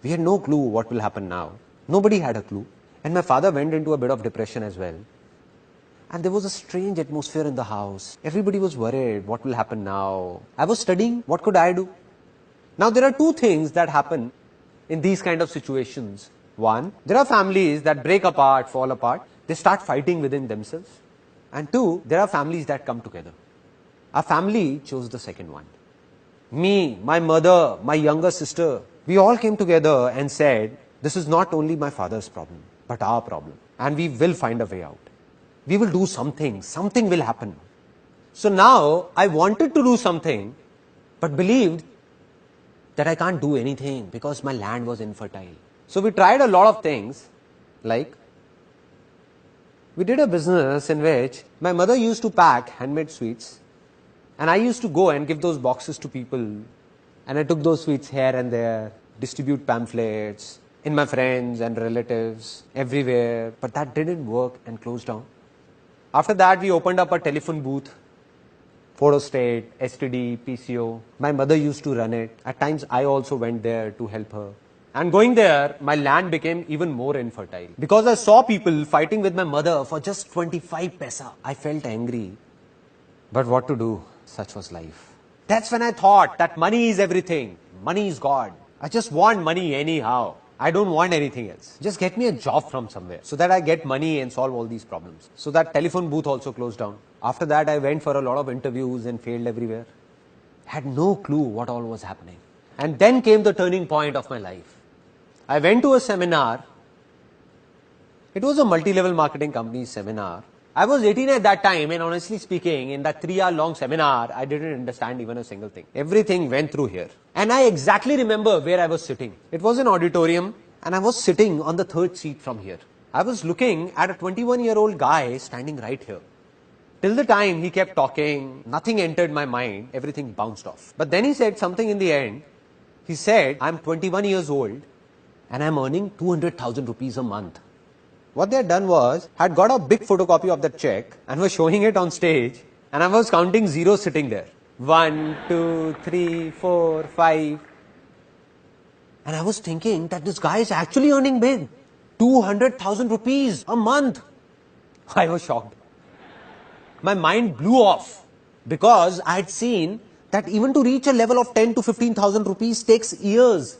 We had no clue what will happen now. Nobody had a clue. And my father went into a bit of depression as well. And there was a strange atmosphere in the house. Everybody was worried, what will happen now? I was studying, what could I do? Now there are 2 things that happen in these kind of situations. One, there are families that break apart, fall apart. They start fighting within themselves. And 2, there are families that come together. Our family chose the second one. Me, my mother, my younger sister, we all came together and said, this is not only my father's problem. but our problem. And we will find a way out. We will do something. Something will happen. So now I wanted to do something, but believed that I can't do anything because my land was infertile. So we tried a lot of things, like we did a business in which my mother used to pack handmade sweets, and I used to go and give those boxes to people, and I took those sweets here and there, distribute pamphlets in my friends and relatives everywhere, but that didn't work and closed down. After that, we opened up a telephone booth, photo state, STD, PCO. My mother used to run it. At times, I also went there to help her. And going there, my land became even more infertile. Because I saw people fighting with my mother for just 25 paisa. I felt angry. But what to do? Such was life. That's when I thought that money is everything. Money is God. I just want money anyhow. I don't want anything else. Just get me a job from somewhere so that I get money and solve all these problems. So that telephone booth also closed down. After that, I went for a lot of interviews and failed everywhere. Had no clue what all was happening. And then came the turning point of my life. I went to a seminar. It was a multi-level marketing company seminar. I was 18 at that time, and honestly speaking, in that 3-hour long seminar, I didn't understand even a single thing. Everything went through here. And I exactly remember where I was sitting. It was an auditorium, and I was sitting on the third seat from here. I was looking at a 21-year-old guy standing right here. Till the time he kept talking, nothing entered my mind, everything bounced off. But then he said something in the end. He said, I'm 21 years old, and I'm earning 200,000 rupees a month. What they had done was, had got a big photocopy of that check and was showing it on stage, and I was counting zeros sitting there. 1, 2, 3, 4, 5. And I was thinking that this guy is actually earning big. 200,000 rupees a month. I was shocked. My mind blew off because I had seen that even to reach a level of 10 to 15,000 rupees takes years.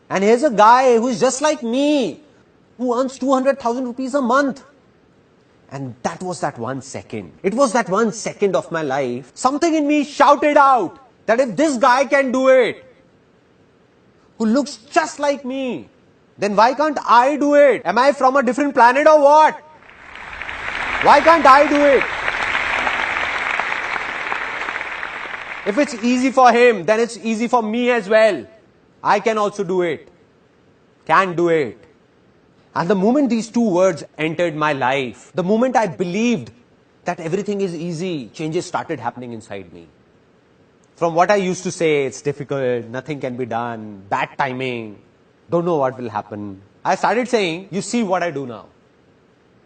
And here's a guy who is just like me, who earns 200,000 rupees a month. And that was that 1 second. It was that 1 second of my life. Something in me shouted out that if this guy can do it, who looks just like me, then why can't I do it? Am I from a different planet or what? Why can't I do it? If it's easy for him, then it's easy for me as well. I can also do it. Can do it. And the moment these two words entered my life, the moment I believed that everything is easy, changes started happening inside me. From what I used to say, it's difficult, nothing can be done, bad timing, don't know what will happen. I started saying, you see what I do now.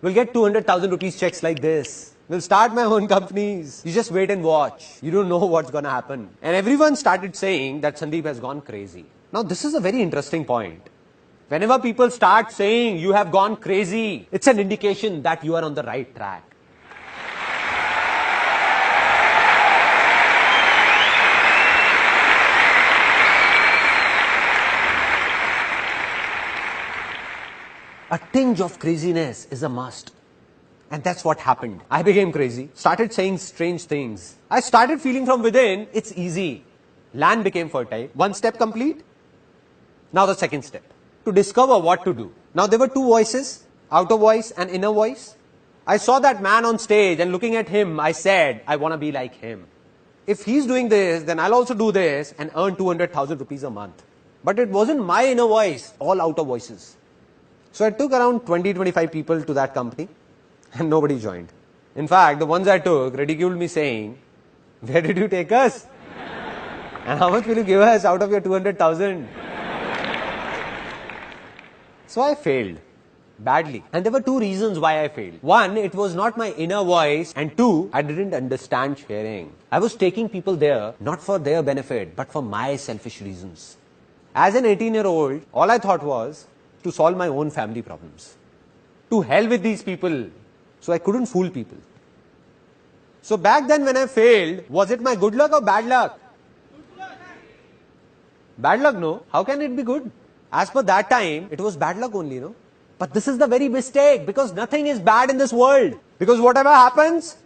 We'll get 200,000 rupees checks like this. We'll start my own companies. You just wait and watch. You don't know what's going to happen. And everyone started saying that Sandeep has gone crazy. Now, this is a very interesting point. Whenever people start saying you have gone crazy, it's an indication that you are on the right track. A tinge of craziness is a must. And that's what happened. I became crazy, started saying strange things. I started feeling from within, it's easy. Land became fertile. 1 step complete. Now the second step. To discover what to do. Now there were 2 voices, outer voice and inner voice. I saw that man on stage and looking at him, I said, I want to be like him. If he's doing this, then I'll also do this and earn 200,000 rupees a month. But it wasn't my inner voice, all outer voices. So I took around 20-25 people to that company and nobody joined. In fact, the ones I took ridiculed me saying, where did you take us? And how much will you give us out of your 200,000? So I failed badly. And there were 2 reasons why I failed. 1, it was not my inner voice. And 2, I didn't understand sharing. I was taking people there, not for their benefit, but for my selfish reasons. As an 18-year-old, all I thought was to solve my own family problems. To hell with these people. So I couldn't fool people. So back then when I failed, was it my good luck or bad luck? Bad luck, no. How can it be good? As per that time, it was bad luck only, no? But this is the very mistake, because nothing is bad in this world. Because whatever happens,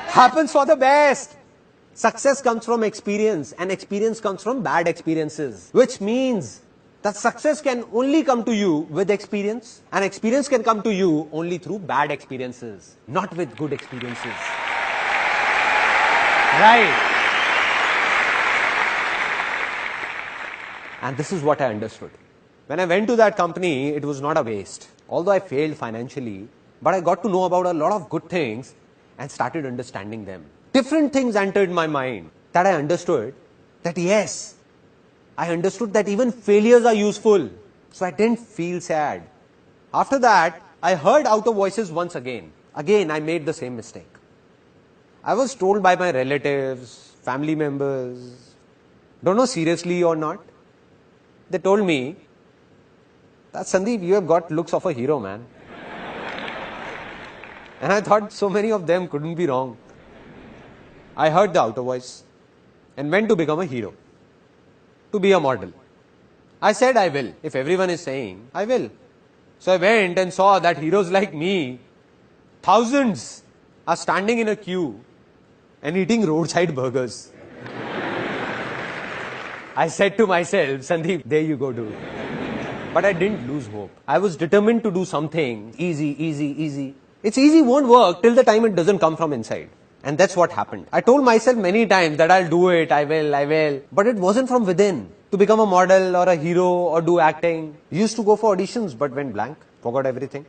happens for the best. Success comes from experience, and experience comes from bad experiences. Which means, that success can only come to you with experience, and experience can come to you only through bad experiences, not with good experiences. Right. And this is what I understood. When I went to that company, it was not a waste. Although I failed financially, but I got to know about a lot of good things and started understanding them. Different things entered my mind that I understood that yes, I understood that even failures are useful. So I didn't feel sad. After that, I heard outer voices once again. Again, I made the same mistake. I was told by my relatives, family members, don't know seriously or not. They told me that Sandeep, you have got looks of a hero, man. And I thought so many of them couldn't be wrong. I heard the outer voice and went to become a hero, to be a model. I said I will. If everyone is saying, I will. So I went and saw that heroes like me, thousands, are standing in a queue and eating roadside burgers. I said to myself, Sandeep, there you go, dude. But I didn't lose hope. I was determined to do something easy. It's easy won't work till the time it doesn't come from inside. And that's what happened. I told myself many times that I'll do it, I will. But it wasn't from within. To become a model or a hero or do acting. Used to go for auditions but went blank. Forgot everything.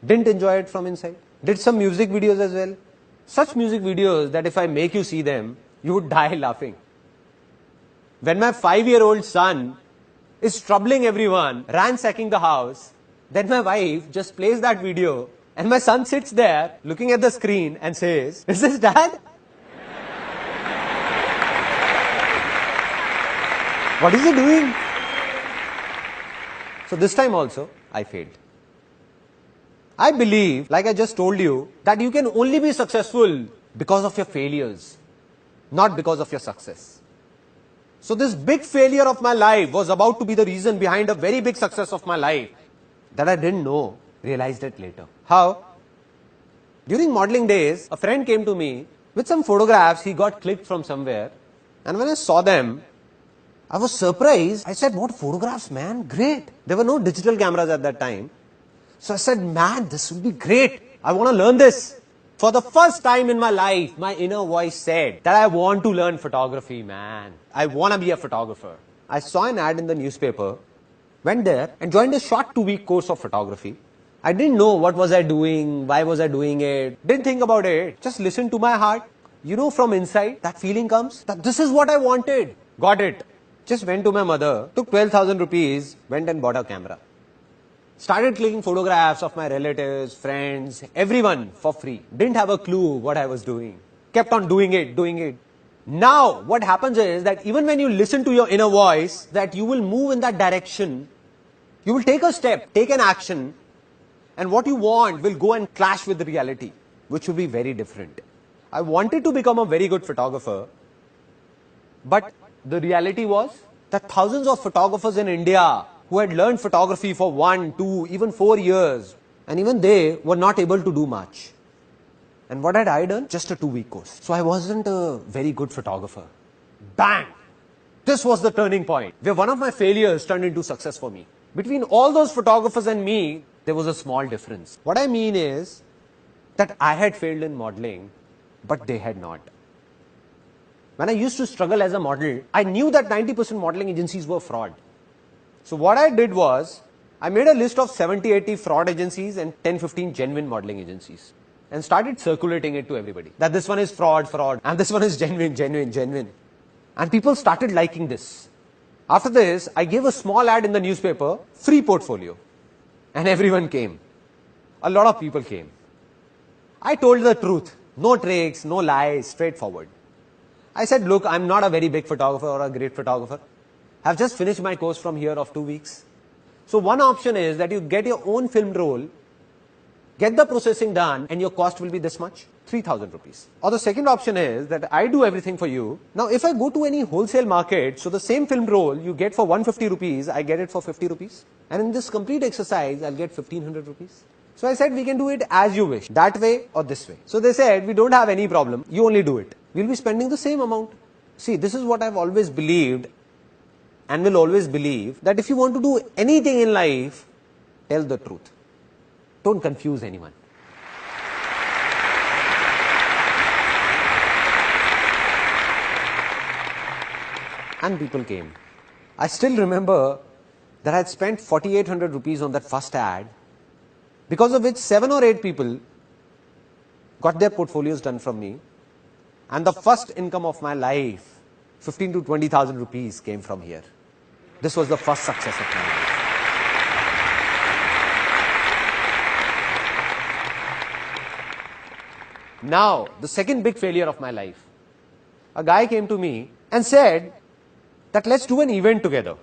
Didn't enjoy it from inside. Did some music videos as well. Such music videos that if I make you see them, you would die laughing. When my 5-year-old son is troubling everyone, ransacking the house, then my wife just plays that video and my son sits there looking at the screen and says, "Is this dad? What is he doing?" So this time also, I failed. I believe, like I just told you, that you can only be successful because of your failures, not because of your success. So this big failure of my life was about to be the reason behind a very big success of my life that I didn't know, realized it later. How? During modeling days, a friend came to me with some photographs he got clicked from somewhere. And when I saw them, I was surprised. I said, "What photographs, man? Great." There were no digital cameras at that time. So I said, "Man, this will be great. I want to learn this." For the first time in my life, my inner voice said that I want to learn photography, man. I want to be a photographer. I saw an ad in the newspaper, went there and joined a short 2-week course of photography. I didn't know what was I doing, why was I doing it, didn't think about it, just listened to my heart. You know, from inside, that feeling comes that this is what I wanted. Got it. Just went to my mother, took 12,000 rupees, went and bought a camera. Started clicking photographs of my relatives, friends, everyone for free. Didn't have a clue what I was doing. Kept on doing it. Now, what happens is that even when you listen to your inner voice, that you will move in that direction, you will take a step, take an action, and what you want will go and clash with the reality, which will be very different. I wanted to become a very good photographer, but the reality was that thousands of photographers in India who had learned photography for 1, 2, even 4 years, and even they were not able to do much. And what had I done? Just a 2-week course. So I wasn't a very good photographer. Bang! This was the turning point, where one of my failures turned into success for me. Between all those photographers and me, there was a small difference. What I mean is that I had failed in modeling, but they had not. When I used to struggle as a model, I knew that 90% modeling agencies were fraud. So what I did was, I made a list of 70-80 fraud agencies and 10-15 genuine modeling agencies and started circulating it to everybody. That this one is fraud, and this one is genuine. And people started liking this. After this, I gave a small ad in the newspaper, free portfolio. And everyone came. A lot of people came. I told the truth. No tricks, no lies, straightforward. I said, look, I'm not a very big photographer or a great photographer. I've just finished my course from here of 2 weeks. So one option is that you get your own film roll, get the processing done, and your cost will be this much, 3,000 rupees. Or the second option is that I do everything for you. Now, if I go to any wholesale market, so the same film roll you get for 150 rupees, I get it for 50 rupees. And in this complete exercise, I'll get 1,500 rupees. So I said, we can do it as you wish, that way or this way. So they said, we don't have any problem, you only do it. We'll be spending the same amount. See, this is what I've always believed. and will always believe that if you want to do anything in life, tell the truth. Don't confuse anyone. And people came. I still remember that I had spent 4,800 rupees on that first ad, because of which 7 or 8 people got their portfolios done from me. And the first income of my life, 15 to 20,000 rupees, came from here. This was the first success of my life. Now, the second big failure of my life. A guy came to me and said that let's do an event together.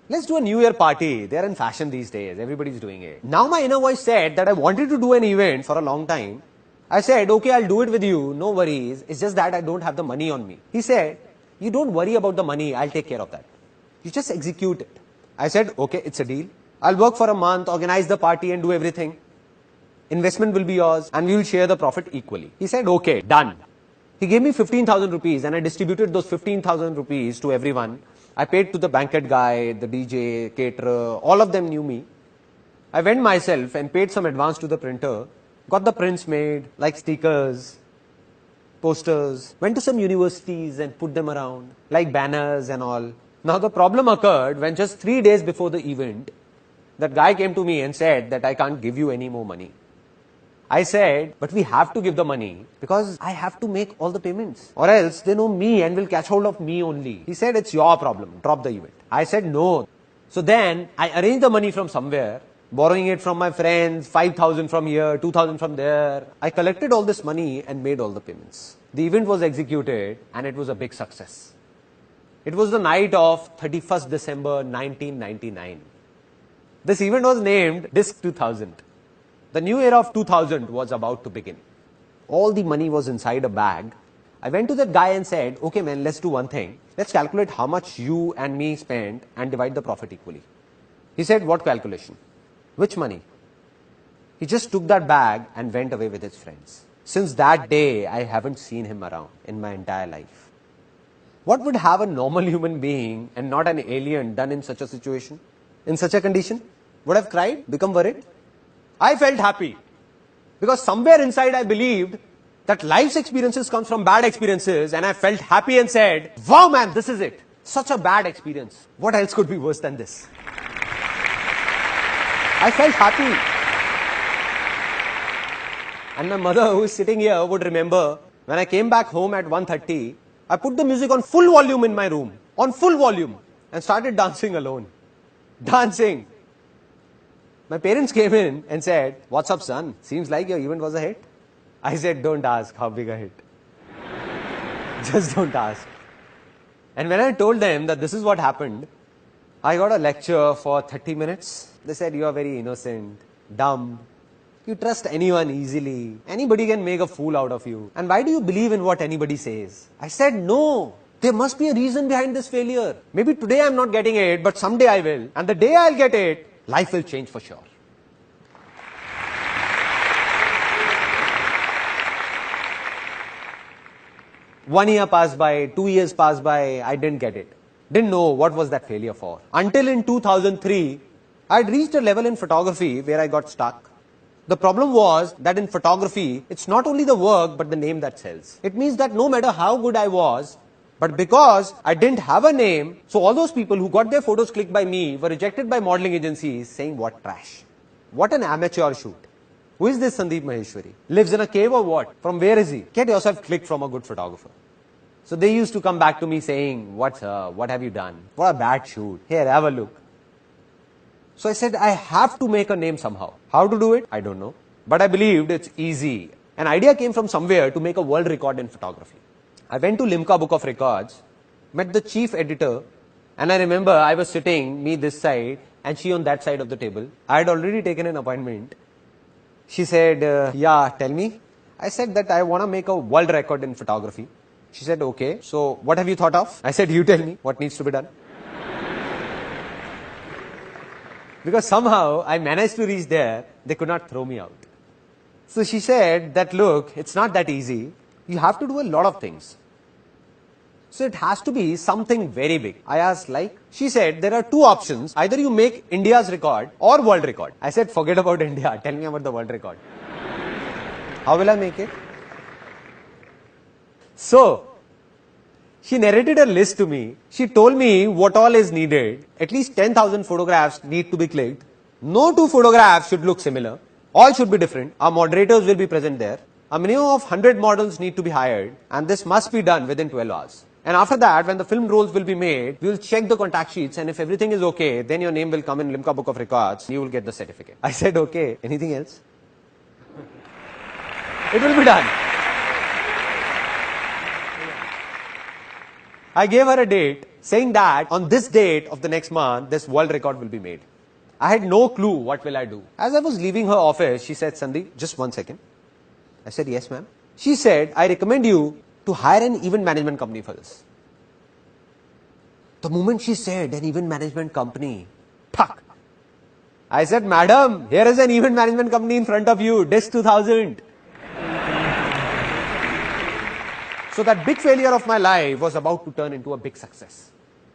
Let's do a New Year party. They're in fashion these days. Everybody's doing it. Now my inner voice said that I wanted to do an event for a long time. I said, okay, I'll do it with you. No worries. It's just that I don't have the money on me. He said, you don't worry about the money. I'll take care of that. You just execute it. I said, okay, it's a deal. I'll work for a month, organize the party and do everything. Investment will be yours and we will share the profit equally. He said, okay, done. He gave me 15,000 rupees and I distributed those 15,000 rupees to everyone. I paid to the banquet guy, the DJ, caterer, all of them knew me. I went myself and paid some advance to the printer, got the prints made, like stickers, posters, went to some universities and put them around, like banners and all. Now the problem occurred when just 3 days before the event, that guy came to me and said that I can't give you any more money. I said, but we have to give the money because I have to make all the payments, or else they know me and will catch hold of me only. He said, it's your problem, drop the event. I said, no. So then I arranged the money from somewhere, borrowing it from my friends, 5,000 from here, 2,000 from there. I collected all this money and made all the payments. The event was executed and it was a big success. It was the night of 31st December 1999. This event was named Disc 2000. The new era of 2000 was about to begin. All the money was inside a bag. I went to that guy and said, okay man, let's do one thing. Let's calculate how much you and me spent and divide the profit equally. He said, what calculation? Which money? He just took that bag and went away with his friends. Since that day, I haven't seen him around in my entire life. What would have a normal human being and not an alien done in such a situation? In such a condition? Would have cried? Become worried? I felt happy because somewhere inside I believed that life's experiences comes from bad experiences, and I felt happy and said, wow man, this is it. Such a bad experience. What else could be worse than this? I felt happy. And my mother, who is sitting here, would remember when I came back home at 1:30, I put the music on full volume in my room, on full volume, and started dancing alone. Dancing. My parents came in and said, what's up son? Seems like your event was a hit. I said, don't ask how big a hit. Just don't ask. And when I told them that this is what happened, I got a lecture for 30 minutes. They said, you are very innocent, dumb. You trust anyone easily. Anybody can make a fool out of you. And why do you believe in what anybody says? I said, no. There must be a reason behind this failure. Maybe today I'm not getting it, but someday I will. And the day I'll get it, life will change for sure. One year passed by, 2 years passed by, I didn't get it. Didn't know what was that failure for. Until in 2003, I'd reached a level in photography where I got stuck. The problem was that in photography, it's not only the work but the name that sells. It means that no matter how good I was, but because I didn't have a name, so all those people who got their photos clicked by me were rejected by modeling agencies saying, what trash. What an amateur shoot. Who is this Sandeep Maheswari? Lives in a cave or what? From where is he? Get yourself clicked from a good photographer. So they used to come back to me saying, what have you done? What a bad shoot. Here, have a look. So I said, I have to make a name somehow. How to do it? I don't know. But I believed it's easy. An idea came from somewhere to make a world record in photography. I went to Limca Book of Records, met the chief editor, and I remember I was sitting, me this side, and she on that side of the table. I had already taken an appointment. She said, yeah, tell me. I said that I want to make a world record in photography. She said, okay, so what have you thought of? I said, you tell me what needs to be done. Because somehow I managed to reach there, they could not throw me out. So she said that, look, it's not that easy. You have to do a lot of things. So it has to be something very big. I asked like, she said there are two options. Either you make India's record or world record. I said forget about India. Tell me about the world record. How will I make it? So, she narrated a list to me. She told me what all is needed. At least 10,000 photographs need to be clicked. No two photographs should look similar. All should be different. Our moderators will be present there. A minimum of 100 models need to be hired, and this must be done within 12 hours. And after that, when the film rolls will be made, we will check the contact sheets, and if everything is okay, then your name will come in Limca Book of Records. You will get the certificate. I said, okay. Anything else? It will be done. I gave her a date saying that on this date of the next month, this world record will be made. I had no clue what will I do. As I was leaving her office, she said, Sandeep, just 1 second. I said, yes, ma'am. She said, I recommend you to hire an event management company for this. The moment she said an event management company, puck. I said, madam, here is an event management company in front of you, DISC 2000. So that big failure of my life was about to turn into a big success.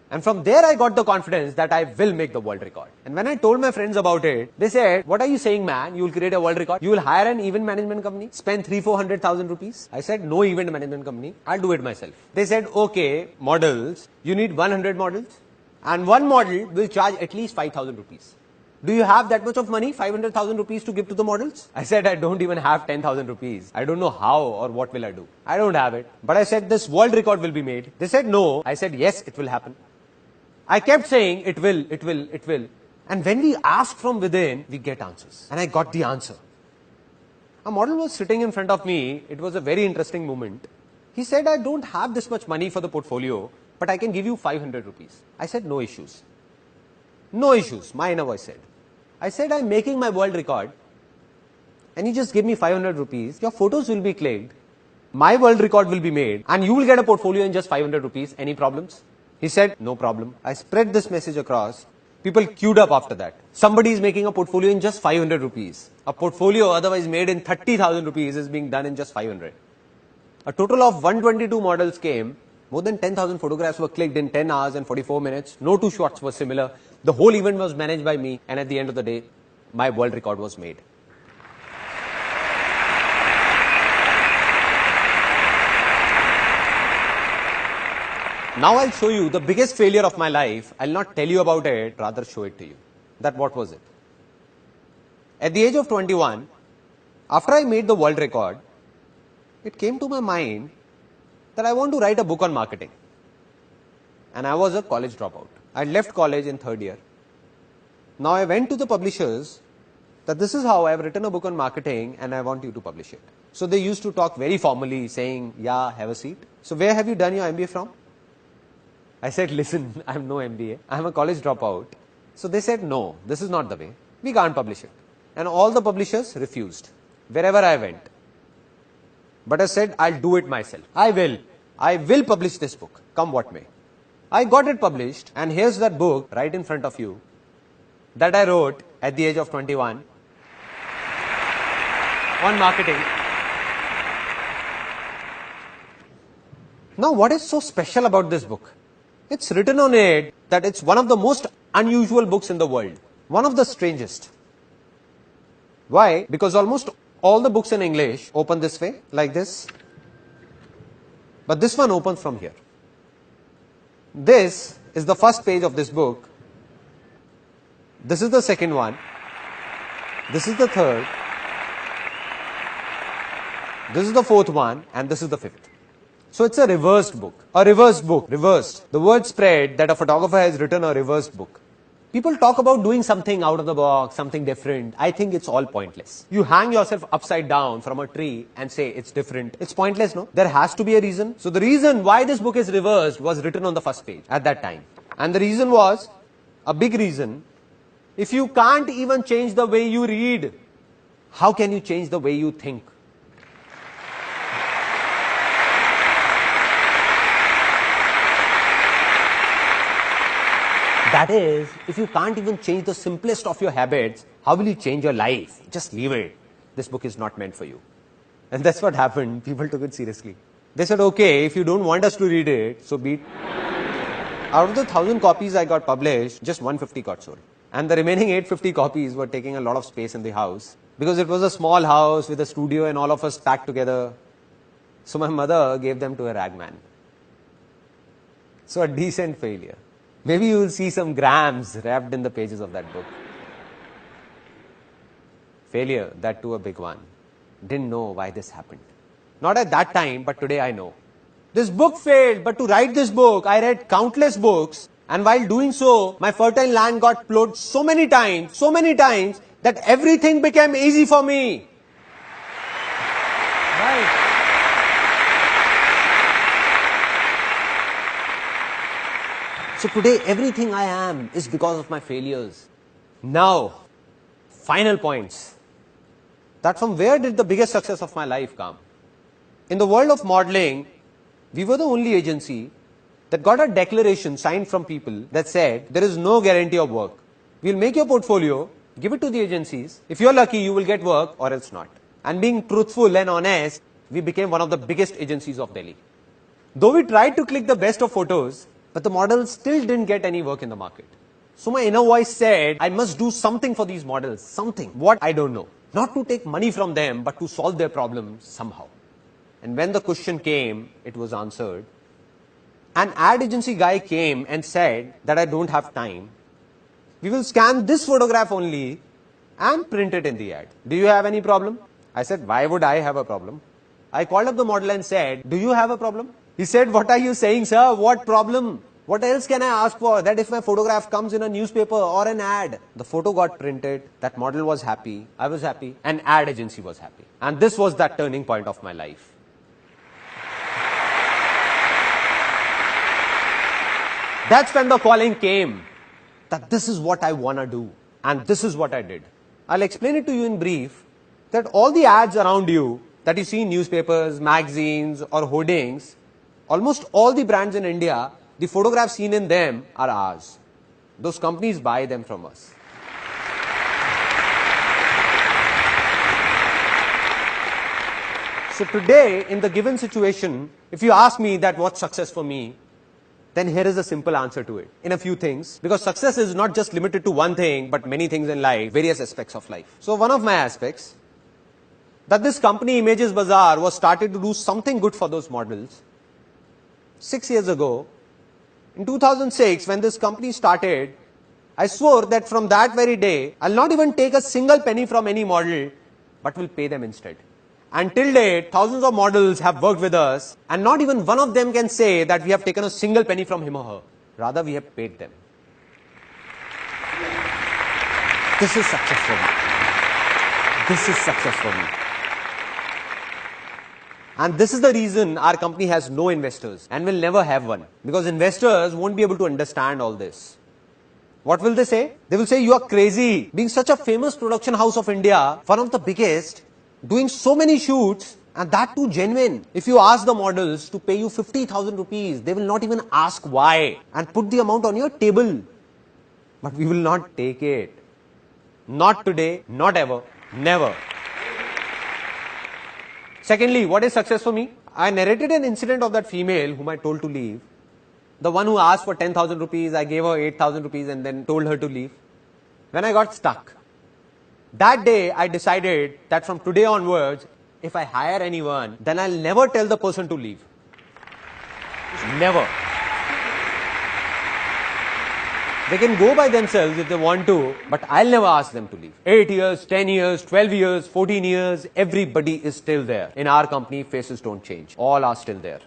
And from there I got the confidence that I will make the world record. And when I told my friends about it, they said, what are you saying, man? You will create a world record? You will hire an event management company? Spend 300,000-400,000 rupees? I said, no event management company. I'll do it myself. They said, okay, models. You need 100 models. And one model will charge at least 5,000 rupees. Do you have that much of money, 500,000 rupees to give to the models? I said, I don't even have 10,000 rupees. I don't know how or what will I do. I don't have it. But I said, this world record will be made. They said, no. I said, yes, it will happen. I kept saying, it will, it will, it will. And when we ask from within, we get answers. And I got the answer. A model was sitting in front of me. It was a very interesting moment. He said, I don't have this much money for the portfolio, but I can give you 500 rupees. I said, no issues. No issues, my inner voice said. I said, I'm making my world record, and you just give me 500 rupees, your photos will be clicked, my world record will be made, and you will get a portfolio in just 500 rupees. Any problems? He said, no problem. I spread this message across. People queued up after that. Somebody is making a portfolio in just 500 rupees. A portfolio otherwise made in 30,000 rupees is being done in just 500. A total of 122 models came. More than 10,000 photographs were clicked in 10 hours and 44 minutes. No two shots were similar. The whole event was managed by me, and at the end of the day, my world record was made. Now I'll show you the biggest failure of my life. I'll not tell you about it, rather show it to you. That what was it? At the age of 21, after I made the world record, it came to my mind that I want to write a book on marketing. And I was a college dropout. I left college in 3rd year. Now I went to the publishers that this is how I have written a book on marketing and I want you to publish it. So they used to talk very formally saying, yeah, have a seat. So where have you done your MBA from? I said, listen, I have no MBA. I am a college dropout. So they said, no, this is not the way. We can't publish it. And all the publishers refused wherever I went. But I said, I'll do it myself. I will publish this book, come what may. I got it published, and here's that book right in front of you that I wrote at the age of 21 on marketing. Now, what is so special about this book? It's written on it that it's one of the most unusual books in the world, one of the strangest. Why? Because almost all the books in English open this way, like this. But this one opens from here. This is the first page of this book. This is the second one. This is the third. This is the fourth one. And this is the fifth. So it's a reversed book. A reversed book. Reversed. The word spread that a photographer has written a reversed book. People talk about doing something out of the box, something different. I think it's all pointless. You hang yourself upside down from a tree and say it's different. It's pointless, no? There has to be a reason. So the reason why this book is reversed was written on the first page at that time. And the reason was, a big reason, if you can't even change the way you read, how can you change the way you think? That is, if you can't even change the simplest of your habits, how will you change your life? Just leave it. This book is not meant for you. And that's what happened. People took it seriously. They said, okay, if you don't want us to read it, so be it. Out of the 1,000 copies I got published, just 150 got sold. And the remaining 850 copies were taking a lot of space in the house. Because it was a small house with a studio and all of us packed together. So my mother gave them to a ragman. So a decent failure. Maybe you will see some grams wrapped in the pages of that book. Failure, that too a big one. Didn't know why this happened. Not at that time, but today I know. This book failed, but to write this book, I read countless books, and while doing so, my fertile land got plowed so many times, that everything became easy for me. Right. So today, everything I am is because of my failures. Now, final points. That from where did the biggest success of my life come? In the world of modeling, we were the only agency that got a declaration signed from people that said, there is no guarantee of work. We'll make your portfolio, give it to the agencies. If you're lucky, you will get work or else not. And being truthful and honest, we became one of the biggest agencies of Delhi. Though we tried to click the best of photos, but the models still didn't get any work in the market. So my inner voice said, I must do something for these models, something. What? I don't know. Not to take money from them, but to solve their problems somehow. And when the question came, it was answered. An ad agency guy came and said that I don't have time. We will scan this photograph only and print it in the ad. Do you have any problem? I said, why would I have a problem? I called up the model and said, do you have a problem? He said, what are you saying, sir? What problem? What else can I ask for? That if my photograph comes in a newspaper or an ad, the photo got printed, that model was happy, I was happy, and ad agency was happy. And this was that turning point of my life. That's when the calling came, that this is what I want to do. And this is what I did. I'll explain it to you in brief, that all the ads around you that you see in newspapers, magazines, or hoardings, almost all the brands in India, the photographs seen in them are ours. Those companies buy them from us. So today, in the given situation, if you ask me that what's success for me, then here is a simple answer to it. In a few things. Because success is not just limited to one thing, but many things in life, various aspects of life. So one of my aspects, that this company Images Bazaar was started to do something good for those models. 6 years ago, in 2006, when this company started, I swore that from that very day, I'll not even take a single penny from any model, but will pay them instead. And till date, thousands of models have worked with us, and not even one of them can say that we have taken a single penny from him or her. Rather, we have paid them. This is success for me. This is success for me. And this is the reason our company has no investors and will never have one. Because investors won't be able to understand all this. What will they say? They will say, you are crazy. Being such a famous production house of India, one of the biggest, doing so many shoots, and that too genuine. If you ask the models to pay you 50,000 rupees, they will not even ask why and put the amount on your table. But we will not take it. Not today, not ever, never. Secondly, what is success for me? I narrated an incident of that female whom I told to leave. The one who asked for 10,000 rupees, I gave her 8,000 rupees and then told her to leave. When I got stuck, that day I decided that from today onwards, if I hire anyone, then I'll never tell the person to leave. Never. They can go by themselves if they want to, but I'll never ask them to leave. 8 years, 10 years, 12 years, 14 years, everybody is still there. In our company, faces don't change. All are still there.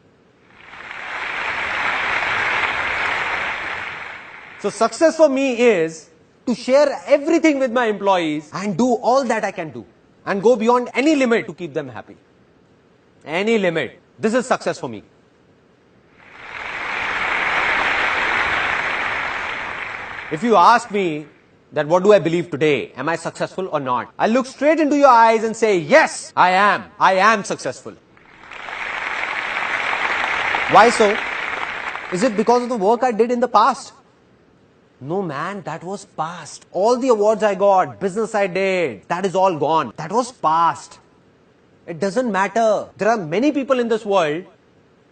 So success for me is to share everything with my employees and do all that I can do. And go beyond any limit to keep them happy. Any limit. This is success for me. If you ask me that what do I believe today, am I successful or not? I'll look straight into your eyes and say, yes, I am. I am successful. Why so? Is it because of the work I did in the past? No man, that was past. All the awards I got, business I did, that is all gone. That was past. It doesn't matter. There are many people in this world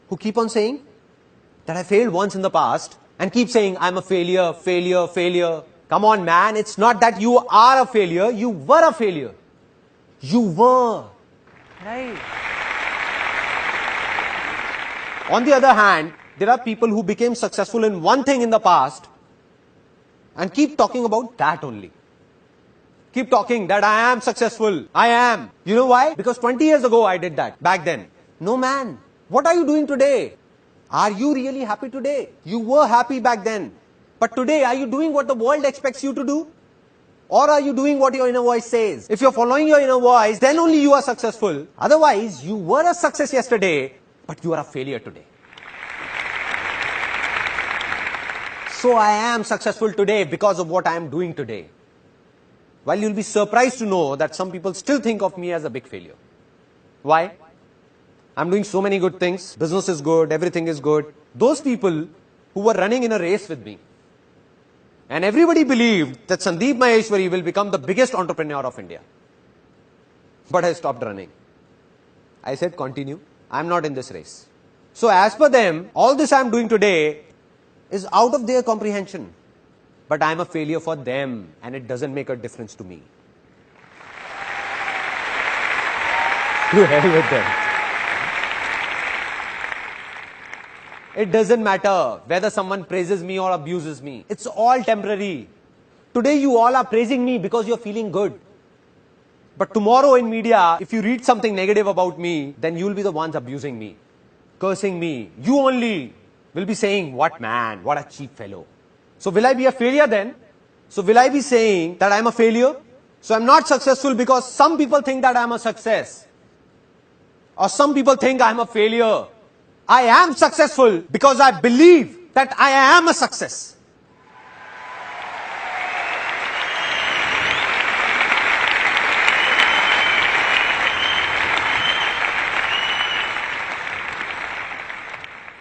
who keep on saying that I failed once in the past and keep saying I'm a failure, failure, failure. Come on, man, it's not that you are a failure, you were a failure. You were. Right. On the other hand, there are people who became successful in one thing in the past and keep talking about that only. Keep talking that I am successful. I am. You know why? Because 20 years ago I did that. Back then. No, man. What are you doing today? Are you really happy today? You were happy back then. But today, are you doing what the world expects you to do? Or are you doing what your inner voice says? If you're following your inner voice, then only you are successful. Otherwise, you were a success yesterday, but you are a failure today. So I am successful today because of what I am doing today. While you'll be surprised to know that some people still think of me as a big failure. Why? I'm doing so many good things. Business is good, everything is good. Those people who were running in a race with me. And everybody believed that Sandeep Maheswari will become the biggest entrepreneur of India. But I stopped running. I said, continue. I'm not in this race. So as per them, all this I'm doing today is out of their comprehension. But I'm a failure for them and it doesn't make a difference to me. To hell with them. It doesn't matter whether someone praises me or abuses me. It's all temporary. Today you all are praising me because you're feeling good. But tomorrow in media, if you read something negative about me, then you'll be the ones abusing me, cursing me. You only will be saying, what man, what a cheap fellow. So will I be a failure then? So will I be saying that I'm a failure? So I'm not successful because some people think that I'm a success. Or some people think I'm a failure. I am successful because I believe that I am a success.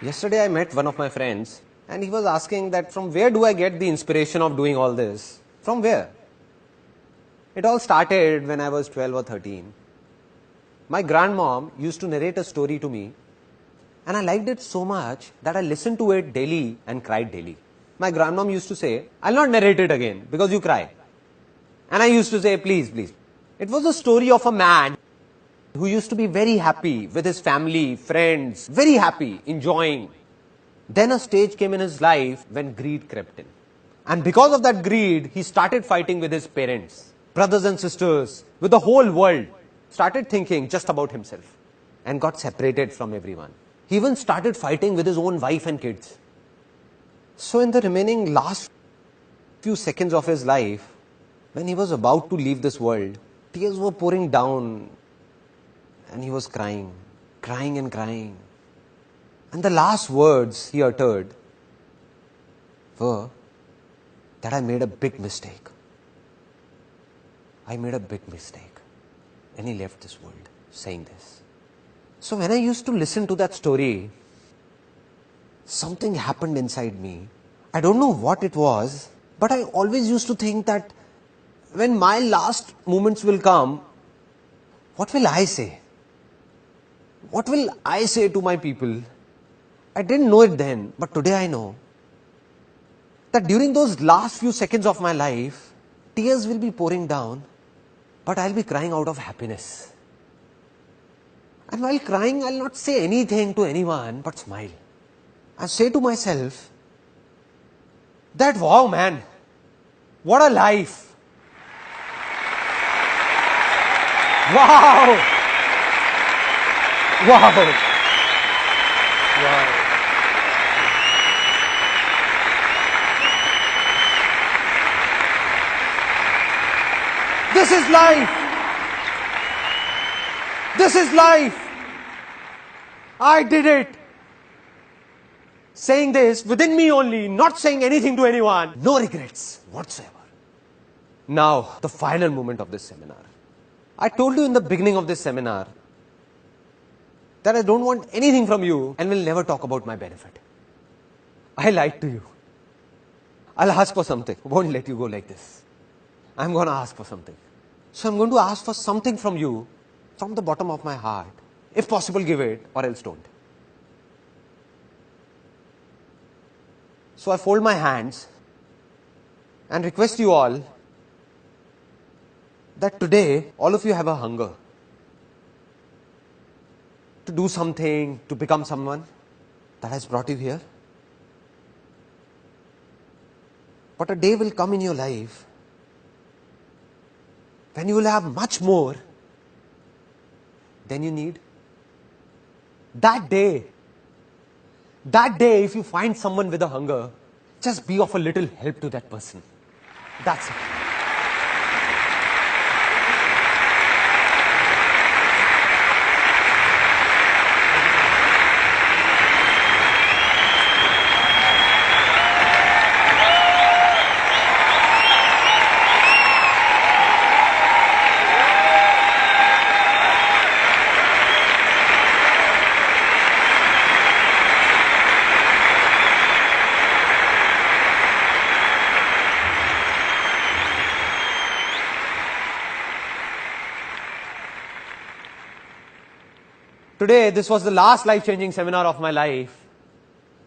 Yesterday I met one of my friends and he was asking that from where do I get the inspiration of doing all this? From where? It all started when I was 12 or 13. My grandmom used to narrate a story to me. And I liked it so much that I listened to it daily and cried daily. My grandmom used to say, I'll not narrate it again because you cry. And I used to say, please, please. It was a story of a man who used to be very happy with his family, friends, very happy, enjoying. Then a stage came in his life when greed crept in. And because of that greed, he started fighting with his parents, brothers and sisters, with the whole world. Started thinking just about himself and got separated from everyone. He even started fighting with his own wife and kids. So in the remaining last few seconds of his life, when he was about to leave this world, tears were pouring down and he was crying, crying and crying. And the last words he uttered were that I made a big mistake. I made a big mistake. And he left this world saying this. So when I used to listen to that story, something happened inside me. I don't know what it was, but I always used to think that when my last moments will come, what will I say? What will I say to my people? I didn't know it then, but today I know that during those last few seconds of my life, tears will be pouring down, but I'll be crying out of happiness. And while crying, I'll not say anything to anyone, but smile. And say to myself, that wow man, what a life. Wow. Wow. Wow. This is life. This is life. I did it. Saying this within me only, not saying anything to anyone. No regrets whatsoever. Now, the final moment of this seminar. I told you in the beginning of this seminar that I don't want anything from you and will never talk about my benefit. I lied to you. I'll ask for something. Won't let you go like this. I'm going to ask for something. So I'm going to ask for something from you from the bottom of my heart. If possible, give it or else don't. So I fold my hands and request you all that today all of you have a hunger to do something, to become someone that has brought you here. But a day will come in your life when you will have much more than you need. That day, if you find someone with a hunger, just be of a little help to that person. That's it. Today, this was the last life-changing seminar of my life.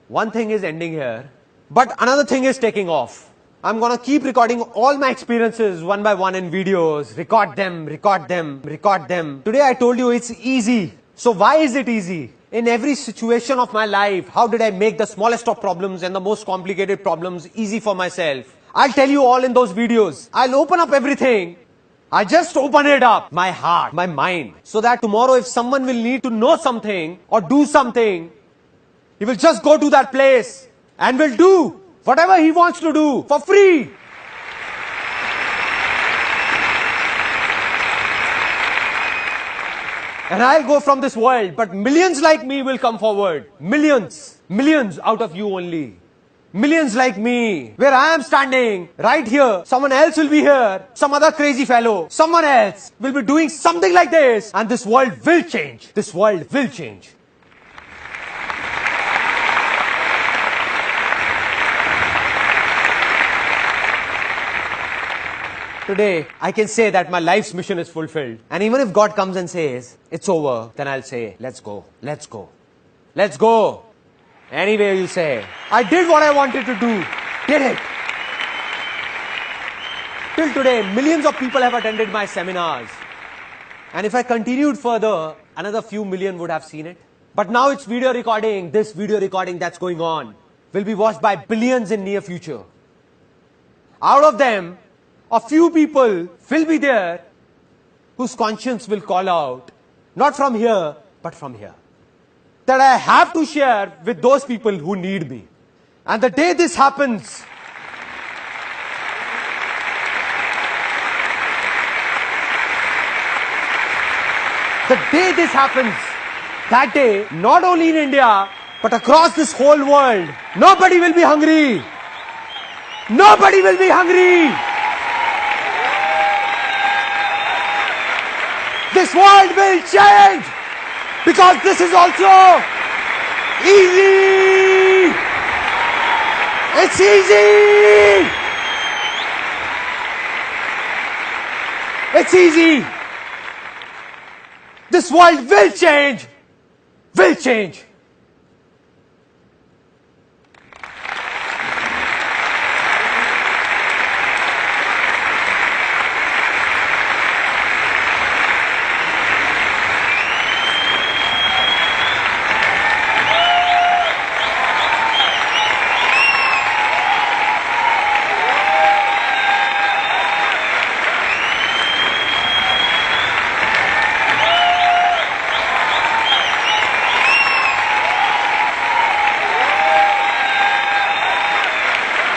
One thing is ending here, but another thing is taking off. I'm gonna keep recording all my experiences one by one in videos, record them. Today I told you it's easy. So why is it easy? In every situation of my life, how did I make the smallest of problems and the most complicated problems easy for myself? I'll tell you all in those videos. I'll open up everything. I just open it up, my heart, my mind, so that tomorrow if someone will need to know something or do something, he will just go to that place and will do whatever he wants to do for free. And I'll go from this world, but millions like me will come forward. Millions out of you only. Millions like me, where I am standing, right here, someone else will be here, some other crazy fellow, someone else will be doing something like this, and this world will change. This world will change. Today, I can say that my life's mission is fulfilled. And even if God comes and says, it's over, then I'll say, let's go. Anyway, you say, I did what I wanted to do. Did it. Till today, millions of people have attended my seminars. And if I continued further, another few million would have seen it. But now it's video recording. This video recording that's going on will be watched by billions in near future. Out of them, a few people will be there whose conscience will call out, not from here, but from here, that I have to share with those people who need me. And the day this happens, that day, not only in India, but across this whole world, nobody will be hungry. This world will change. Because this is also easy. It's easy. It's easy. This world will change.